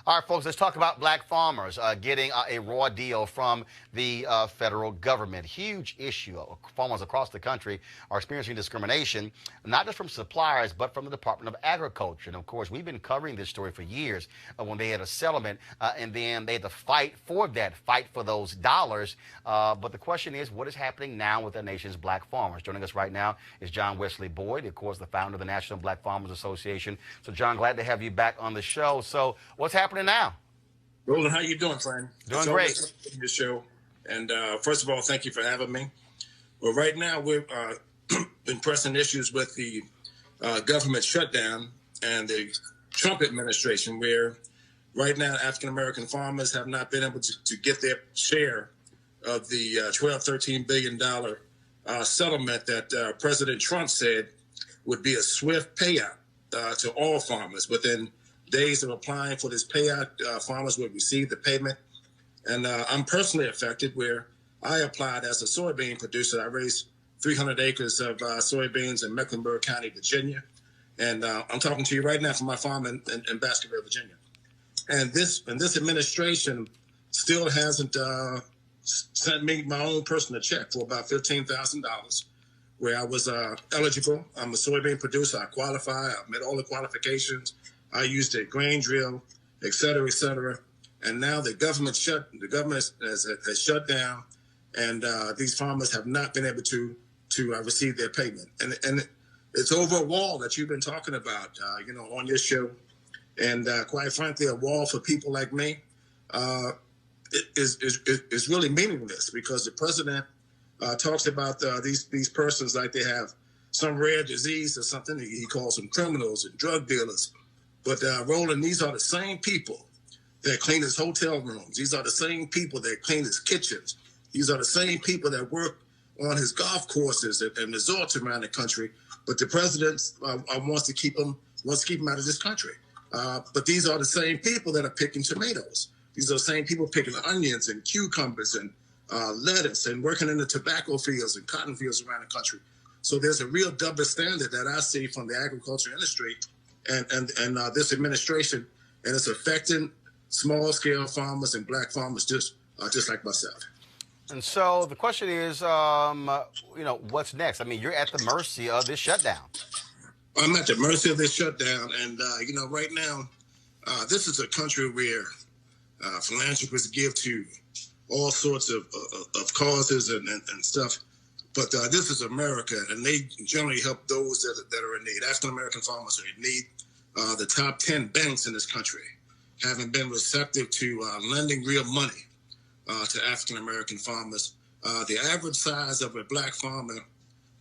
All right, folks, let's talk about black farmers getting a raw deal from the federal government. Huge issue. Farmers across the country are experiencing discrimination, not just from suppliers, but from the Department of Agriculture. And, of course, we've been covering this story for years when they had a settlement, and then they had to fight for those dollars. But the question is, what is happening now with the nation's black farmers? Joining us right now is John Wesley Boyd, of course, the founder of the National Black Farmers Association. So, John, glad to have you back on the show. So, what's happening now? Roland, how you doing, friend? Doing great. It's always your show. And first of all, thank you for having me. Well, right now we've been pressing issues with the government shutdown and the Trump administration, where right now African-American farmers have not been able to get their share of the $12-13 billion settlement that President Trump said would be a swift payout to all farmers. Within days of applying for this payout, farmers would receive the payment. And I'm personally affected, where I applied as a soybean producer. I raised 300 acres of soybeans in Mecklenburg County, Virginia. And I'm talking to you right now from my farm in Baskerville, Virginia. And this administration still hasn't sent me my own personal check for about $15,000, where I was eligible. I'm a soybean producer. I qualify. I met all the qualifications. I used a grain drill, et cetera, et cetera. And now the government has shut down, and these farmers have not been able to receive their payment. And it's over a wall that you've been talking about, on your show. And quite frankly, a wall for people like me is really meaningless, because the president talks about these persons like they have some rare disease or something. He calls them criminals and drug dealers. But Roland, these are the same people that clean his hotel rooms. These are the same people that clean his kitchens. These are the same people that work on his golf courses and resorts around the country. But the president wants to keep them out of this country. But these are the same people that are picking tomatoes. These are the same people picking onions and cucumbers and lettuce and working in the tobacco fields and cotton fields around the country. So there's a real double standard that I see from the agriculture industry and this administration, and it's affecting small-scale farmers and black farmers just like myself. And so the question is, what's next? I mean, you're at the mercy of this shutdown. I'm at the mercy of this shutdown, and right now, this is a country where philanthropists give to all sorts of causes and stuff. But this is America, and they generally help those that are in need. African American farmers are in need. The top 10 banks in this country haven't been receptive to lending real money to African American farmers. The average size of a black farm,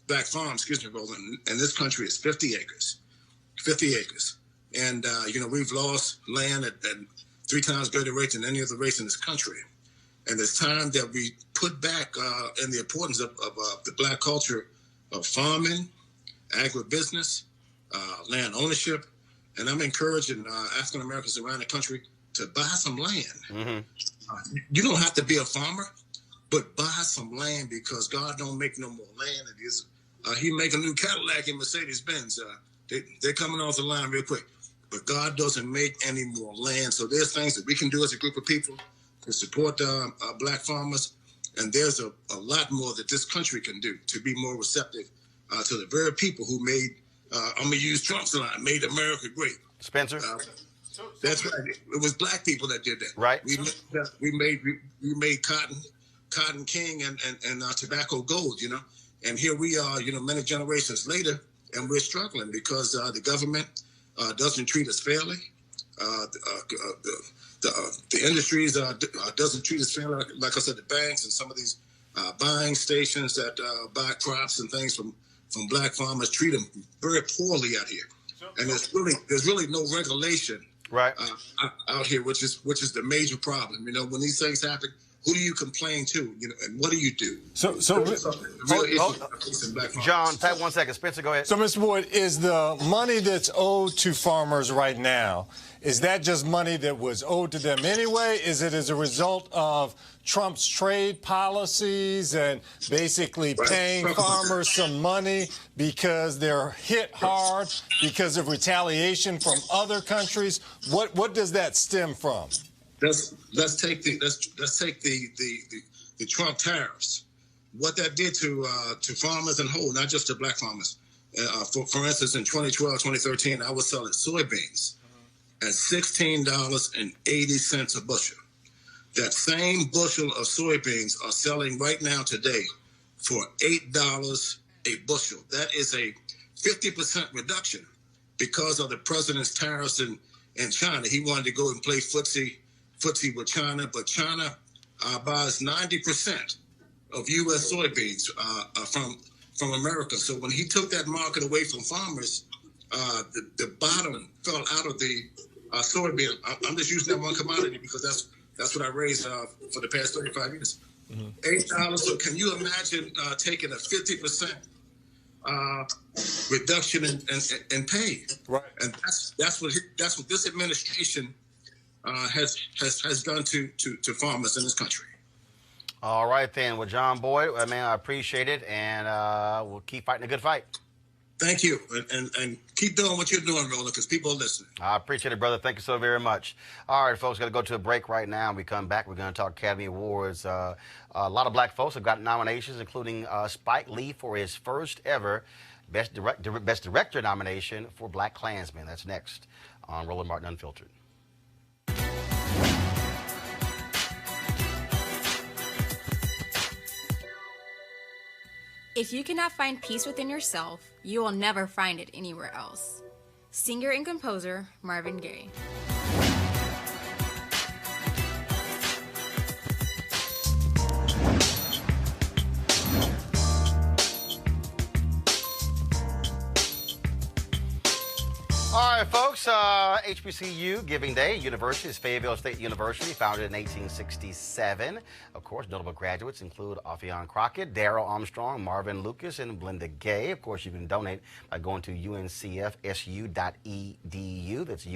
Roland, in this country is 50 acres. 50 acres. And, we've lost land at 3 times greater rate than any other race in this country. And it's time that we put back in the importance of the black culture of farming, agribusiness, land ownership. And I'm encouraging African Americans around the country to buy some land. Mm-hmm. You don't have to be a farmer, but buy some land, because God don't make no more land. It is He make a new Cadillac and Mercedes-Benz. They're coming off the line real quick. But God doesn't make any more land. So there's things that we can do as a group of people to support black farmers. And there's a lot more that this country can do to be more receptive to the very people who made, I'm going to use Trump's line, made America great. Spencer? That's right. It was black people that did that. Right. We made cotton king and tobacco gold, And here we are, many generations later, and we're struggling because the government doesn't treat us fairly. The industries doesn't treat us fairly. Like I said, the banks and some of these buying stations that buy crops and things from black farmers treat them very poorly out here. And there's really no regulation right out here, which is the major problem. When these things happen, who do you complain to? And what do you do? John, type 1 second. Spencer, go ahead. So, Mr. Boyd, is the money that's owed to farmers right now, is that just money that was owed to them anyway? Is it as a result of Trump's trade policies and basically paying farmers some money because they're hit hard because of retaliation from other countries? What does that stem from? Let's take the Trump tariffs. What that did to farmers in whole, not just to black farmers. For instance, in 2012, 2013, I was selling soybeans at $16.80 a bushel. That same bushel of soybeans are selling right now today for $8 a bushel. That is a 50% reduction because of the president's tariffs in China. He wanted to go and play footsie with China, but China buys 90% of U.S. soybeans from America. So when he took that market away from farmers, the bottom fell out of the soybean. I'm just using that one commodity because that's what I raised for the past 35 years. Mm-hmm. $8. So can you imagine taking a 50% reduction in pay? Right. And that's what this administration has done to farmers in this country. All right, then. Well, John Boyd, I appreciate it, and we'll keep fighting a good fight. Thank you, and keep doing what you're doing, Roland, because people are listening. I appreciate it, brother. Thank you so very much. All right, folks, got to go to a break right now. When we come back, we're going to talk Academy Awards. A lot of black folks have got nominations, including Spike Lee for his first ever Best Director nomination for Black Klansman. That's next on Roland Martin Unfiltered. If you cannot find peace within yourself, you will never find it anywhere else. Singer and composer Marvin Gaye. All right, folks, HBCU Giving Day University is Fayetteville State University, founded in 1867. Of course, notable graduates include Ophion Crockett, Darrell Armstrong, Marvin Lucas, and Belinda Gay. Of course, you can donate by going to uncfsu.edu. That's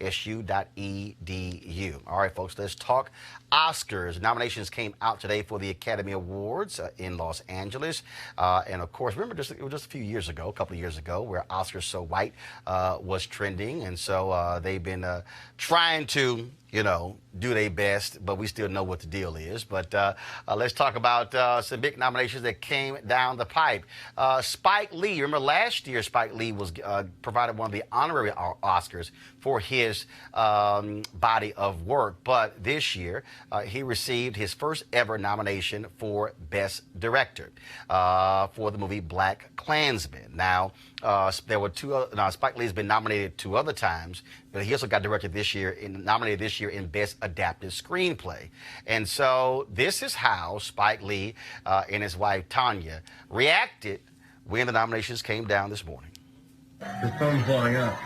uncfsu.edu. All right, folks, let's talk Oscars. Nominations came out today for the Academy Awards in Los Angeles. And, of course, remember, it was just a few years ago, a couple of years ago, where Oscars So White was trending, and so they've been trying to do their best, but we still know what the deal is. But let's talk about some big nominations that came down the pipe. Spike Lee, remember last year Spike Lee was provided one of the honorary Oscars for his body of work, but this year he received his first ever nomination for Best Director for the movie Black Klansman. Now, there were Spike Lee has been nominated 2 other times, but he also got nominated this year in Best Adapted Screenplay. And so this is how Spike Lee and his wife Tanya reacted when the nominations came down this morning. The phone's blowing up.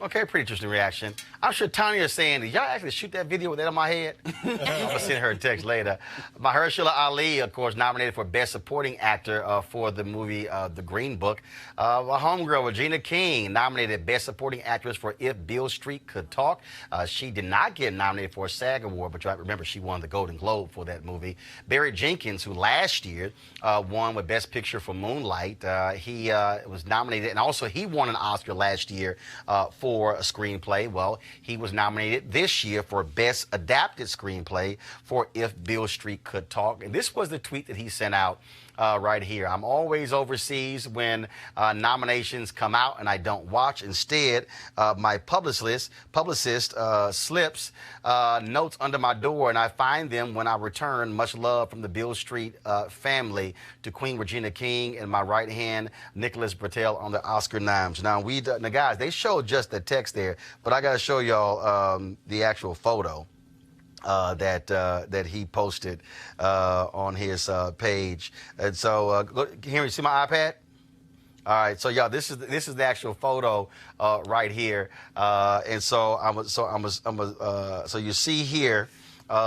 Okay, pretty interesting reaction. I'm sure Tanya is saying, did y'all actually shoot that video with that on my head? I'm going to send her a text later. Mahershala Ali, of course, nominated for Best Supporting Actor for the movie The Green Book. My homegirl, Regina King, nominated Best Supporting Actress for If Beale Street Could Talk. She did not get nominated for a SAG Award, but you remember she won the Golden Globe for that movie. Barry Jenkins, who last year won with Best Picture for Moonlight, he was nominated, and also he won an Oscar last year for a screenplay. Well, he was nominated this year for Best Adapted Screenplay for If Beale Street Could Talk. And this was the tweet that he sent out right here. I'm always overseas when nominations come out and I don't watch. Instead, my publicist slips notes under my door and I find them when I return. Much love from the Beale Street family, to Queen Regina King and my right hand, Nicholas Bertel, on the Oscar noms. Now, guys, they showed just the text there, but I got to show y'all the actual photo that he posted on his page. And so, here, you see my iPad? All right, so y'all, this is the actual photo right here. And so so you see here,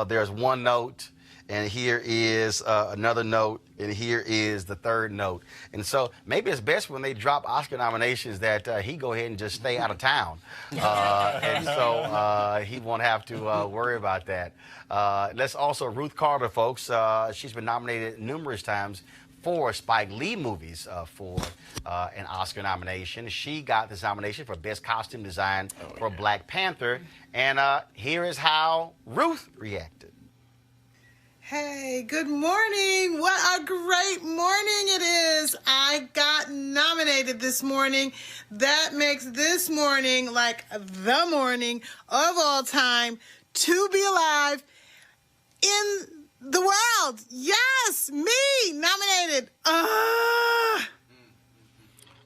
there's one note, and here is another note, and here is the third note. And so maybe it's best when they drop Oscar nominations that he go ahead and just stay out of town. And so he won't have to worry about that. Let's also, Ruth Carter, folks, she's been nominated numerous times for Spike Lee movies for an Oscar nomination. She got this nomination for Best Costume Design for Black Panther. And here is how Ruth reacted. Hey, good morning. What a great morning it is. I got nominated this morning. That makes this morning like the morning of all time to be alive in the world. Yes, me nominated.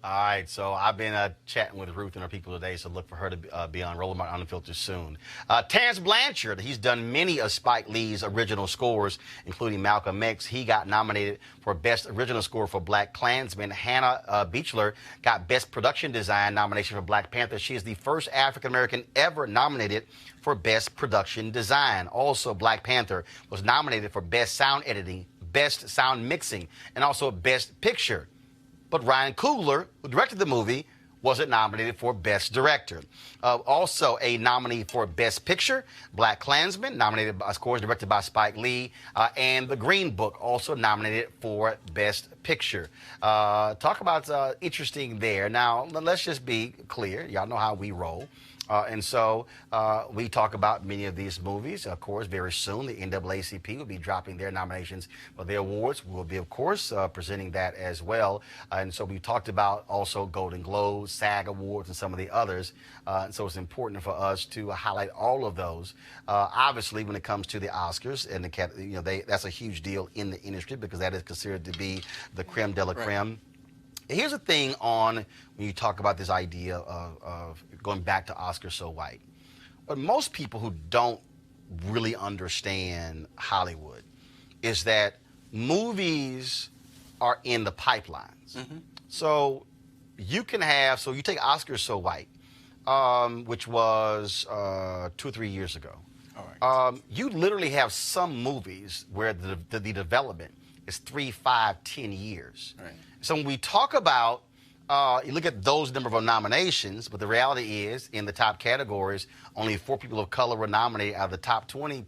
All right, so I've been chatting with Ruth and her people today, so look for her to be on Roland Martin Unfiltered soon. Terrence Blanchard, he's done many of Spike Lee's original scores, including Malcolm X. He got nominated for Best Original Score for Black Klansman. Hannah Beachler got Best Production Design nomination for Black Panther. She is the first African-American ever nominated for Best Production Design. Also, Black Panther was nominated for Best Sound Editing, Best Sound Mixing, and also Best Picture. But Ryan Coogler, who directed the movie, wasn't nominated for Best Director. Also a nominee for Best Picture, Black Klansman, nominated, of course, directed by Spike Lee, and The Green Book, also nominated for Best Picture. Talk about interesting there. Now, let's just be clear. Y'all know how we roll. And so we talk about many of these movies. Of course, very soon, the NAACP will be dropping their nominations for their awards. We'll be, of course, presenting that as well. And so we talked about also Golden Globes, SAG Awards, and some of the others. And so it's important for us to highlight all of those. Obviously, when it comes to the Oscars, and that's a huge deal in the industry because that is considered to be the creme de la creme. Right. Here's the thing on when you talk about this idea of going back to Oscar So White. But most people who don't really understand Hollywood is that movies are in the pipelines. Mm-hmm. So you can have, so you take Oscar So White, which was 2 or 3 years ago. All right. You literally have some movies where the development is 3, 5, 10 years. Right. So when we talk about you look at those number of nominations, but the reality is, in the top categories, only 4 people of color were nominated out of the top 20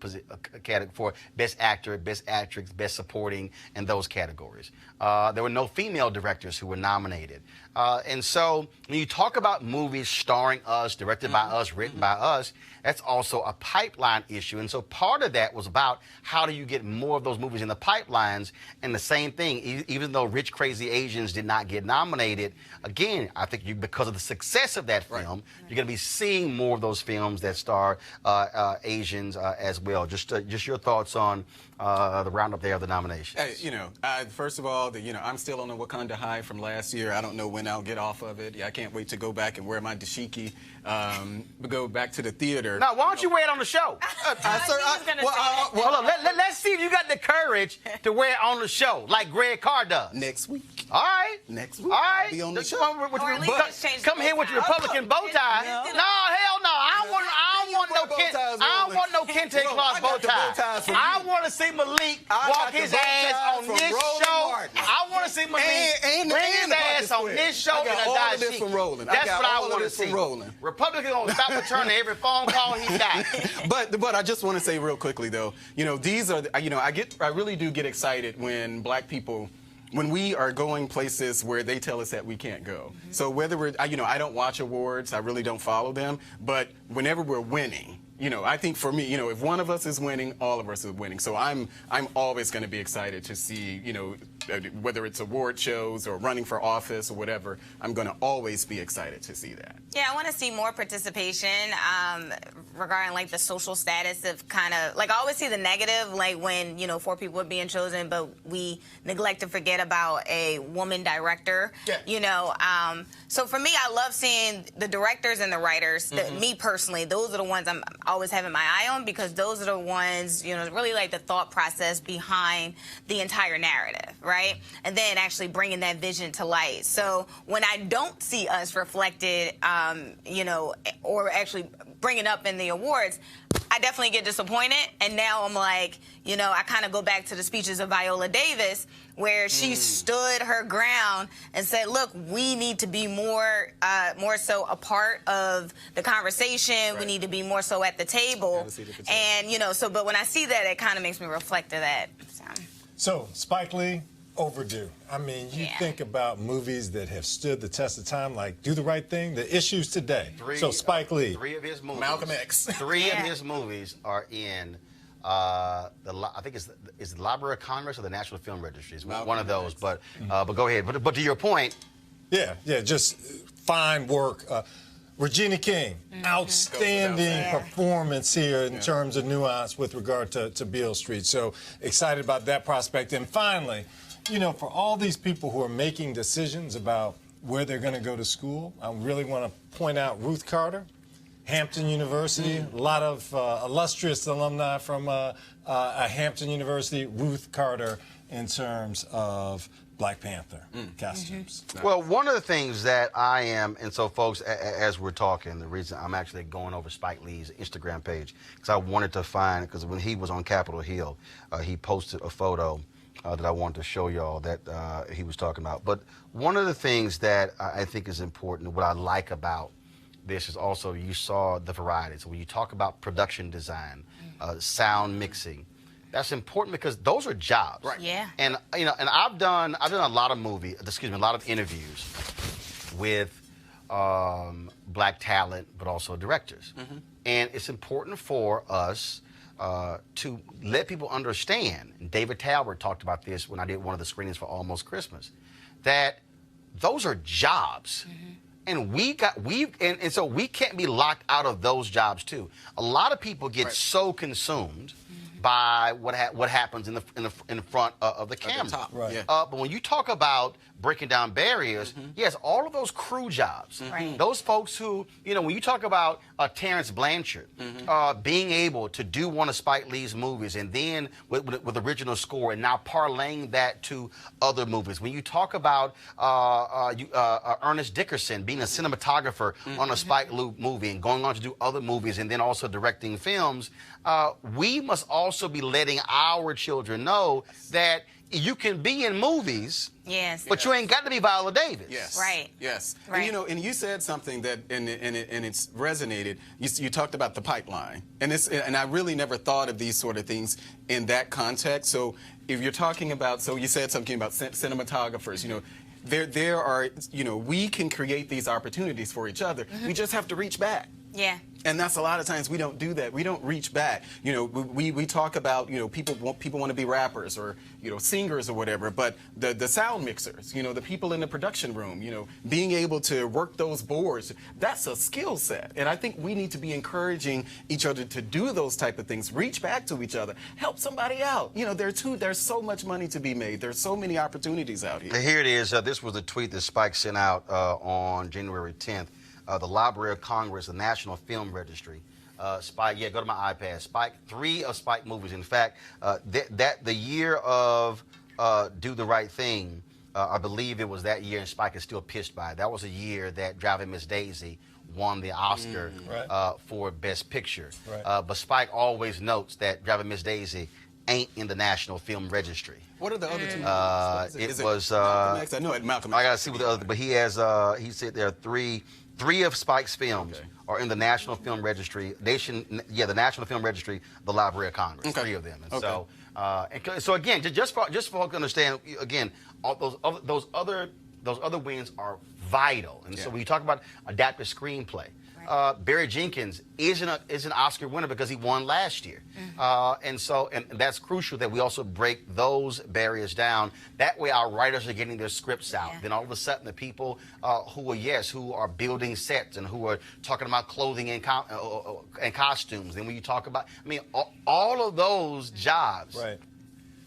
category for Best Actor, Best Actress, Best Supporting, and those categories. There were no female directors who were nominated. And so when you talk about movies starring us, directed by us, written by us, that's also a pipeline issue. And so part of that was about how do you get more of those movies in the pipelines. And the same thing, even though Rich Crazy Asians did not get nominated, again, I think because of the success of that film, you're going to be seeing more of those films that star Asians as well. Just your thoughts on the roundup there of the nominations. Hey, first of all, I'm still on the Wakanda high from last year. I don't know when I'll get off of it. I can't wait to go back and wear my dashiki, go back to the theater. Now, why don't you wear it on the show? Hold on, let's see if you got the courage to wear it on the show, like Greg Carr does. Next week. All right. Next week. All right. I'll be on the show. Come here with your Republican bow tie. No, hell no. I don't want no Kente cloth bow tie. I want to see Malik walk his ass on this show. I want to see Malik bring his ass on this show in a dashiki. That's what I want to see. Republicans gonna stop returning every phone call he got. But I just want to say real quickly though, these are I really do get excited when black people, when we are going places where they tell us that we can't go. So whether we're, I don't watch awards, I really don't follow them, but whenever we're winning, I think for me, if one of us is winning, all of us are winning. So I'm always going to be excited to see, whether it's award shows or running for office or whatever, I'm going to always be excited to see that. Yeah, I want to see more participation regarding like the social status of kind of like I always see the negative, like when 4 people are being chosen, but we neglect to forget about a woman director. Yeah. So for me, I love seeing the directors and the writers. Me personally, those are the ones I'm always having my eye on because those are the ones really like the thought process behind the entire narrative, right? And then actually bringing that vision to light. So when I don't see us reflected, or actually bring it up in the awards, I definitely get disappointed. And now I'm like, I kind of go back to the speeches of Viola Davis where she stood her ground and said, look, we need to be more so a part of the conversation. Right. We need to be more so at the table. And, but when I see that, it kind of makes me reflect to that. So Spike Lee, overdue. I mean, you think about movies that have stood the test of time, like Do the Right Thing, The Issues Today. So Spike Lee. 3 of his movies. Malcolm X. 3 of his movies are in I think it's the Library of Congress or the National Film Registry. It's one of those. But go ahead. But to your point. Yeah, just fine work. Regina King, outstanding performance here in terms of nuance with regard to Beale Street. So excited about that prospect. And finally, for all these people who are making decisions about where they're going to go to school, I really want to point out Ruth Carter, Hampton University, a lot of illustrious alumni from Hampton University, Ruth Carter in terms of Black Panther costumes. Well, one of the things that I am, and so folks, as we're talking, the reason I'm actually going over Spike Lee's Instagram page, because I wanted to find, because when he was on Capitol Hill, he posted a photo that I wanted to show y'all that he was talking about. But one of the things that I think is important, what I like about this is also you saw the variety. So when you talk about production design, sound mixing, that's important because those are jobs. Right. Yeah. And and I've done a lot of a lot of interviews with black talent, but also directors. And it's important for us to let people understand. And David Talbert talked about this when I did one of the screenings for Almost Christmas, that those are jobs. And so we can't be locked out of those jobs too. A lot of people get so consumed by what happens in the front of the camera. Top. Right. Yeah. But when you talk about breaking down barriers, yes, all of those crew jobs, those folks who, when you talk about Terrence Blanchard being able to do one of Spike Lee's movies and then with original score and now parlaying that to other movies. When you talk about Ernest Dickerson being a cinematographer on a Spike Lee movie and going on to do other movies and then also directing films, we must also be letting our children know that you can be in movies, Yes. but you ain't got to be Viola Davis. Yes. Right. Yes. Right. And, you know, and you said something that, and it's resonated. You talked about the pipeline, and I really never thought of these sort of things in that context. So if you're talking about, so you said something about cinematographers, you know. There are, you know, we can create these opportunities for each other. We just have to reach back. Yeah. And that's a lot of times we don't do that. We don't reach back. You know, we talk about, you know, people want to be rappers or, you know, singers or whatever, but the sound mixers, you know, the people in the production room, you know, being able to work those boards, that's a skill set. And I think we need to be encouraging each other to do those type of things, reach back to each other, help somebody out. You know, there's so much money to be made. There's so many opportunities out here. Here it is. This was a tweet that Spike sent out on January 10th. The Library of Congress, the National Film Registry. Spike, go to my iPad. Spike, 3 of Spike movies. In fact, the year of Do the Right Thing, I believe it was that year, and Spike is still pissed by it. That was a year that Driving Miss Daisy won the Oscar for Best Picture. Right. But Spike always notes that Driving Miss Daisy ain't in the National Film Registry. What are the other two movies? It was Malcolm X. I know it, Malcolm X. I got to see what the other, but he has, he said there are three of Spike's films are in the National Film Registry. The National Film Registry, the Library of Congress. 3 of them. And so again, just for folks to understand, again, all those other wins are vital. And so when you talk about adapted screenplay, Barry Jenkins is an Oscar winner because he won last year. And that's crucial that we also break those barriers down. That way our writers are getting their scripts out. Then all of a sudden the people who are building sets and who are talking about clothing and costumes. And when you talk about, I mean, all of those jobs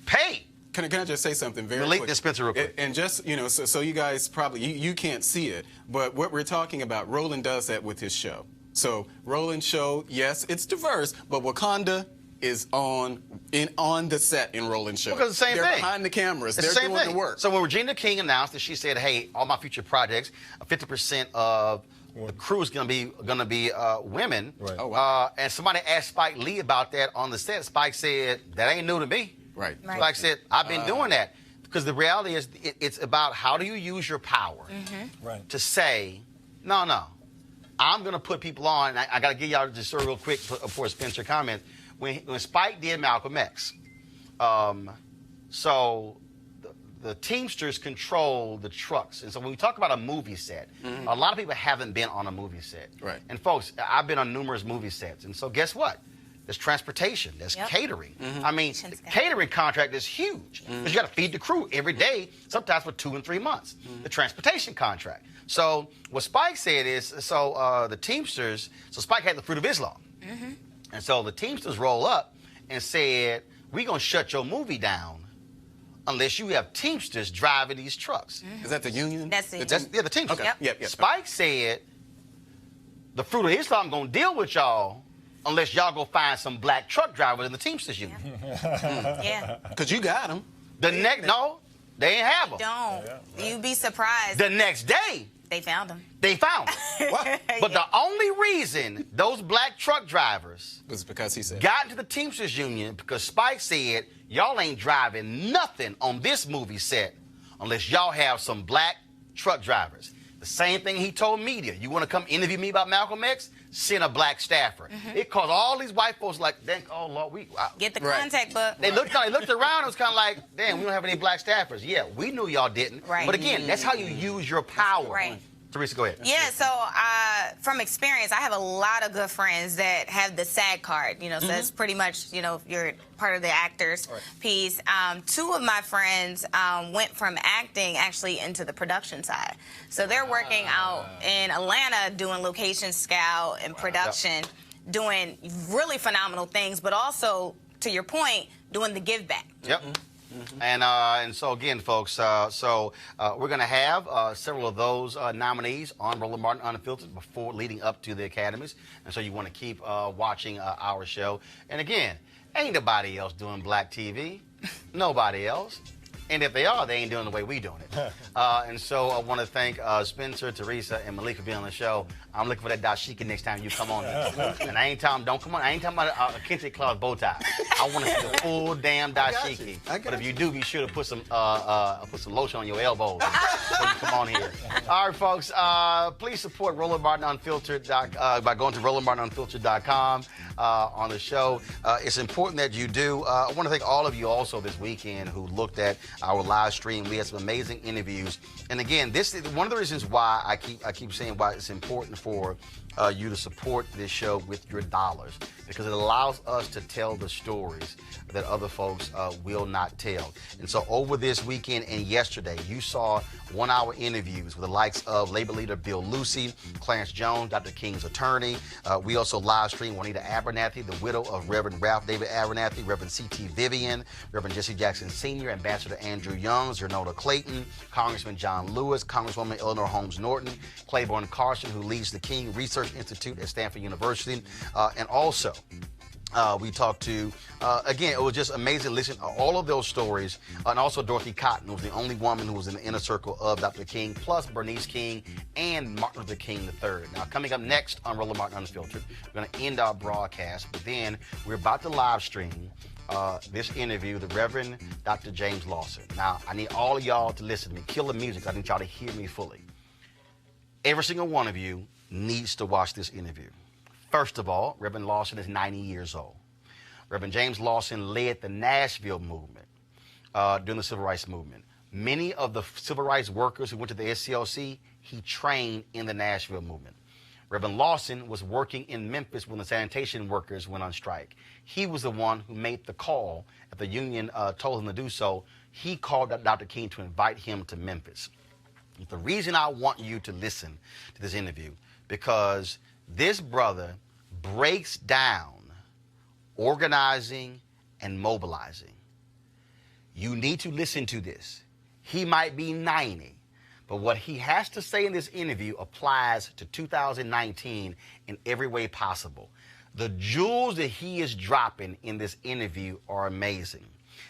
pay. Can I just say something very Relate quick? to Spencer real quick. And just, you know, so you guys probably, you can't see it, but what we're talking about, Roland does that with his show. So Roland's show, yes, it's diverse, but Wakanda is on the set in Roland's show. Because the same They're thing. behind the cameras. It's They're the same doing thing. the work. So when Regina King announced that, she said, "Hey, all my future projects, 50% of the crew is going to be women." Right. Oh, wow. And somebody asked Spike Lee about that on the set. Spike said, "That ain't new to me." Right. Spike said, "I've been doing that." Because the reality is, it's about how do you use your power to say, no, I'm going to put people on. I got to give y'all just real quick before Spencer comments. When Spike did Malcolm X, so the Teamsters control the trucks. And so when we talk about a movie set, a lot of people haven't been on a movie set. Right. And folks, I've been on numerous movie sets. And so guess what? There's transportation. There's catering. I mean, the catering contract is huge because you got to feed the crew every day, sometimes for 2 and 3 months. The transportation contract. So what Spike said is, the Teamsters, so Spike had the Fruit of Islam. And so the Teamsters roll up and said, "We're going to shut your movie down unless you have Teamsters driving these trucks." Is that the union? That's the The Teamsters. Okay. Yep. Spike said, "The Fruit of Islam going to deal with y'all unless y'all go find some black truck drivers in the Teamsters union." Because you got them. No, they ain't have them. Don't. You'd be surprised. The next day, They found them. they found them. But the only reason those black truck drivers Was because he said. got into the Teamsters union because Spike said, "Y'all ain't driving nothing on this movie set unless y'all have some black truck drivers." The same thing he told media. "You want to come interview me about Malcolm X? Send a black staffer." It caused all these white folks like, "Oh Lord, Get the contact book. They looked around. It was kind of like, "Damn, we don't have any black staffers." Yeah, we knew y'all didn't. Right. But again, that's how you use your power. Right. Teresa, go ahead. Yeah, so from experience, I have a lot of good friends that have the SAG card, you know, so that's pretty much, you know, you're part of the actors piece. 2 of my friends went from acting actually into the production side. So they're working out in Atlanta doing location scout and production, doing really phenomenal things, but also, to your point, doing the give back. Yep. And so again, folks, we're going to have several of those nominees on Roland Martin Unfiltered before leading up to the Academies. And so you want to keep watching our show. And again, ain't nobody else doing black TV. Nobody else. And if they are, they ain't doing the way we doing it. And so I want to thank Spencer, Teresa, and Malik for being on the show. I'm looking for that dashiki next time you come on. And I ain't talking, don't come on. I ain't talking about a kente cloth bow tie. I want to see the full damn dashiki. But if you do, be sure to put some lotion on your elbows before you come on here. All right, folks. Please support Roland Martin Unfiltered by going to RolandMartinUnfiltered.com on the show. It's important that you do. I want to thank all of you also this weekend who looked at our live stream. We had some amazing interviews. And again, this is one of the reasons why I keep saying why it's important for you to support this show with your dollars, because it allows us to tell the stories that other folks will not tell. And so over this weekend and yesterday, you saw 1 hour interviews with the likes of Labor Leader Bill Lucy, Clarence Jones, Dr. King's attorney. We also live streamed Juanita Abernathy, the widow of Reverend Ralph David Abernathy, Reverend C.T. Vivian, Reverend Jesse Jackson Sr., Ambassador Andrew Young, Zernoda Clayton, Congressman John Lewis, Congresswoman Eleanor Holmes Norton, Claiborne Carson, who leads the King Research Institute at Stanford University, and also we talked to, again, it was just amazing to listen to all of those stories, and also Dorothy Cotton, who was the only woman who was in the inner circle of Dr. King, plus Bernice King and Martin Luther King III. Now, coming up next on Roland Martin Unfiltered, we're going to end our broadcast, but then we're about to live stream this interview, the Reverend Dr. James Lawson. Now, I need all of y'all to listen to me. Kill the music. I need y'all to hear me fully. Every single one of you needs to watch this interview. First of all, Reverend Lawson is 90 years old. Reverend James Lawson led the Nashville movement during the Civil Rights Movement. Many of the civil rights workers who went to the SCLC, he trained in the Nashville movement. Reverend Lawson was working in Memphis when the sanitation workers went on strike. He was the one who made the call. If the union told him to do so, he called Dr. King to invite him to Memphis. The reason I want you to listen to this interview, because this brother breaks down organizing and mobilizing. You need to listen to this. He might be 90, but what he has to say in this interview applies to 2019 in every way possible. The jewels that he is dropping in this interview are amazing.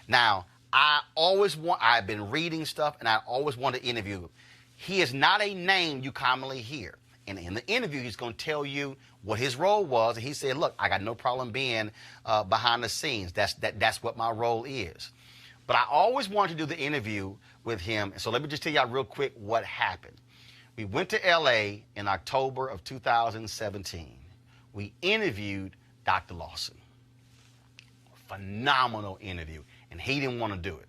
Now, I've been reading stuff, and I always want to interview him. He is not a name you commonly hear. And in the interview, he's going to tell you what his role was. And he said, look, I got no problem being behind the scenes. That's what my role is. But I always wanted to do the interview with him. So let me just tell y'all real quick what happened. We went to L.A. in October of 2017. We interviewed Dr. Lawson. Phenomenal interview. And he didn't want to do it.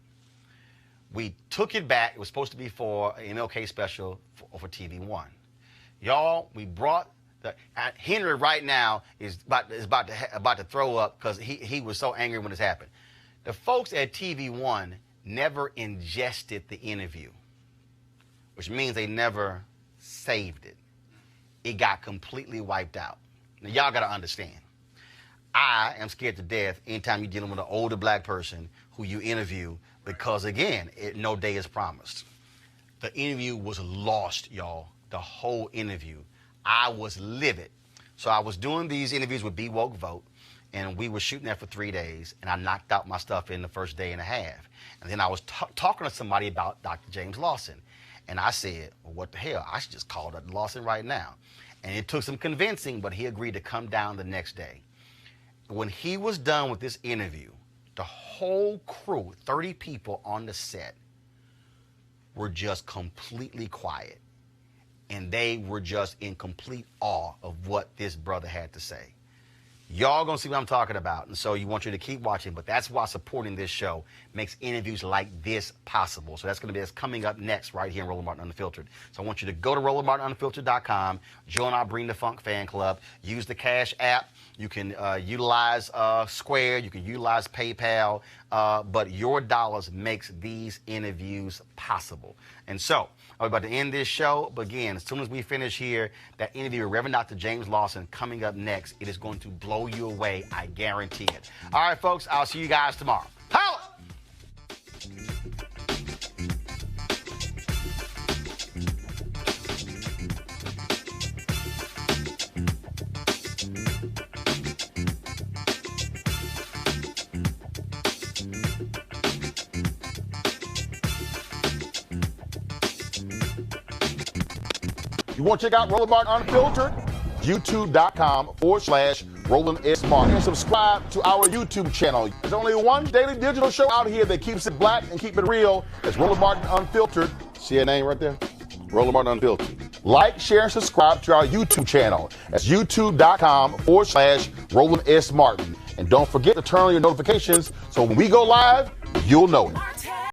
We took it back. It was supposed to be for an MLK special for TV One. Y'all, we brought Henry right now is about to throw up because he was so angry when this happened. The folks at TV One never ingested the interview, which means they never saved it. It got completely wiped out. Now, y'all got to understand. I am scared to death anytime you're dealing with an older black person who you interview because, again, no day is promised. The interview was lost, y'all. The whole interview. I was livid. So I was doing these interviews with Be Woke Vote, and we were shooting that for 3 days, and I knocked out my stuff in the first day and a half. And then I was talking to somebody about Dr. James Lawson, and I said, well, what the hell? I should just call Dr. Lawson right now. And it took some convincing, but he agreed to come down the next day. When he was done with this interview, the whole crew, 30 people on the set, were just completely quiet. And they were just in complete awe of what this brother had to say. Y'all gonna see what I'm talking about. And so you want you to keep watching, but that's why supporting this show makes interviews like this possible. So that's coming up next right here in Roland Martin Unfiltered. So I want you to go to RolandMartinUnfiltered.com, join our Bring the Funk fan club, use the Cash app. You can utilize Square, you can utilize PayPal, but your dollars makes these interviews possible. And so, we're about to end this show, but again, as soon as we finish here, that interview with Reverend Dr. James Lawson coming up next, it is going to blow you away, I guarantee it. All right, folks, I'll see you guys tomorrow. Holla! You want to check out Roland Martin Unfiltered? YouTube.com/Roland S. Martin. And subscribe to our YouTube channel. There's only one daily digital show out here that keeps it black and keep it real. It's Roland Martin Unfiltered. See a name right there? Roland Martin Unfiltered. Like, share, and subscribe to our YouTube channel. That's YouTube.com/Roland S. Martin. And don't forget to turn on your notifications so when we go live, you'll know it.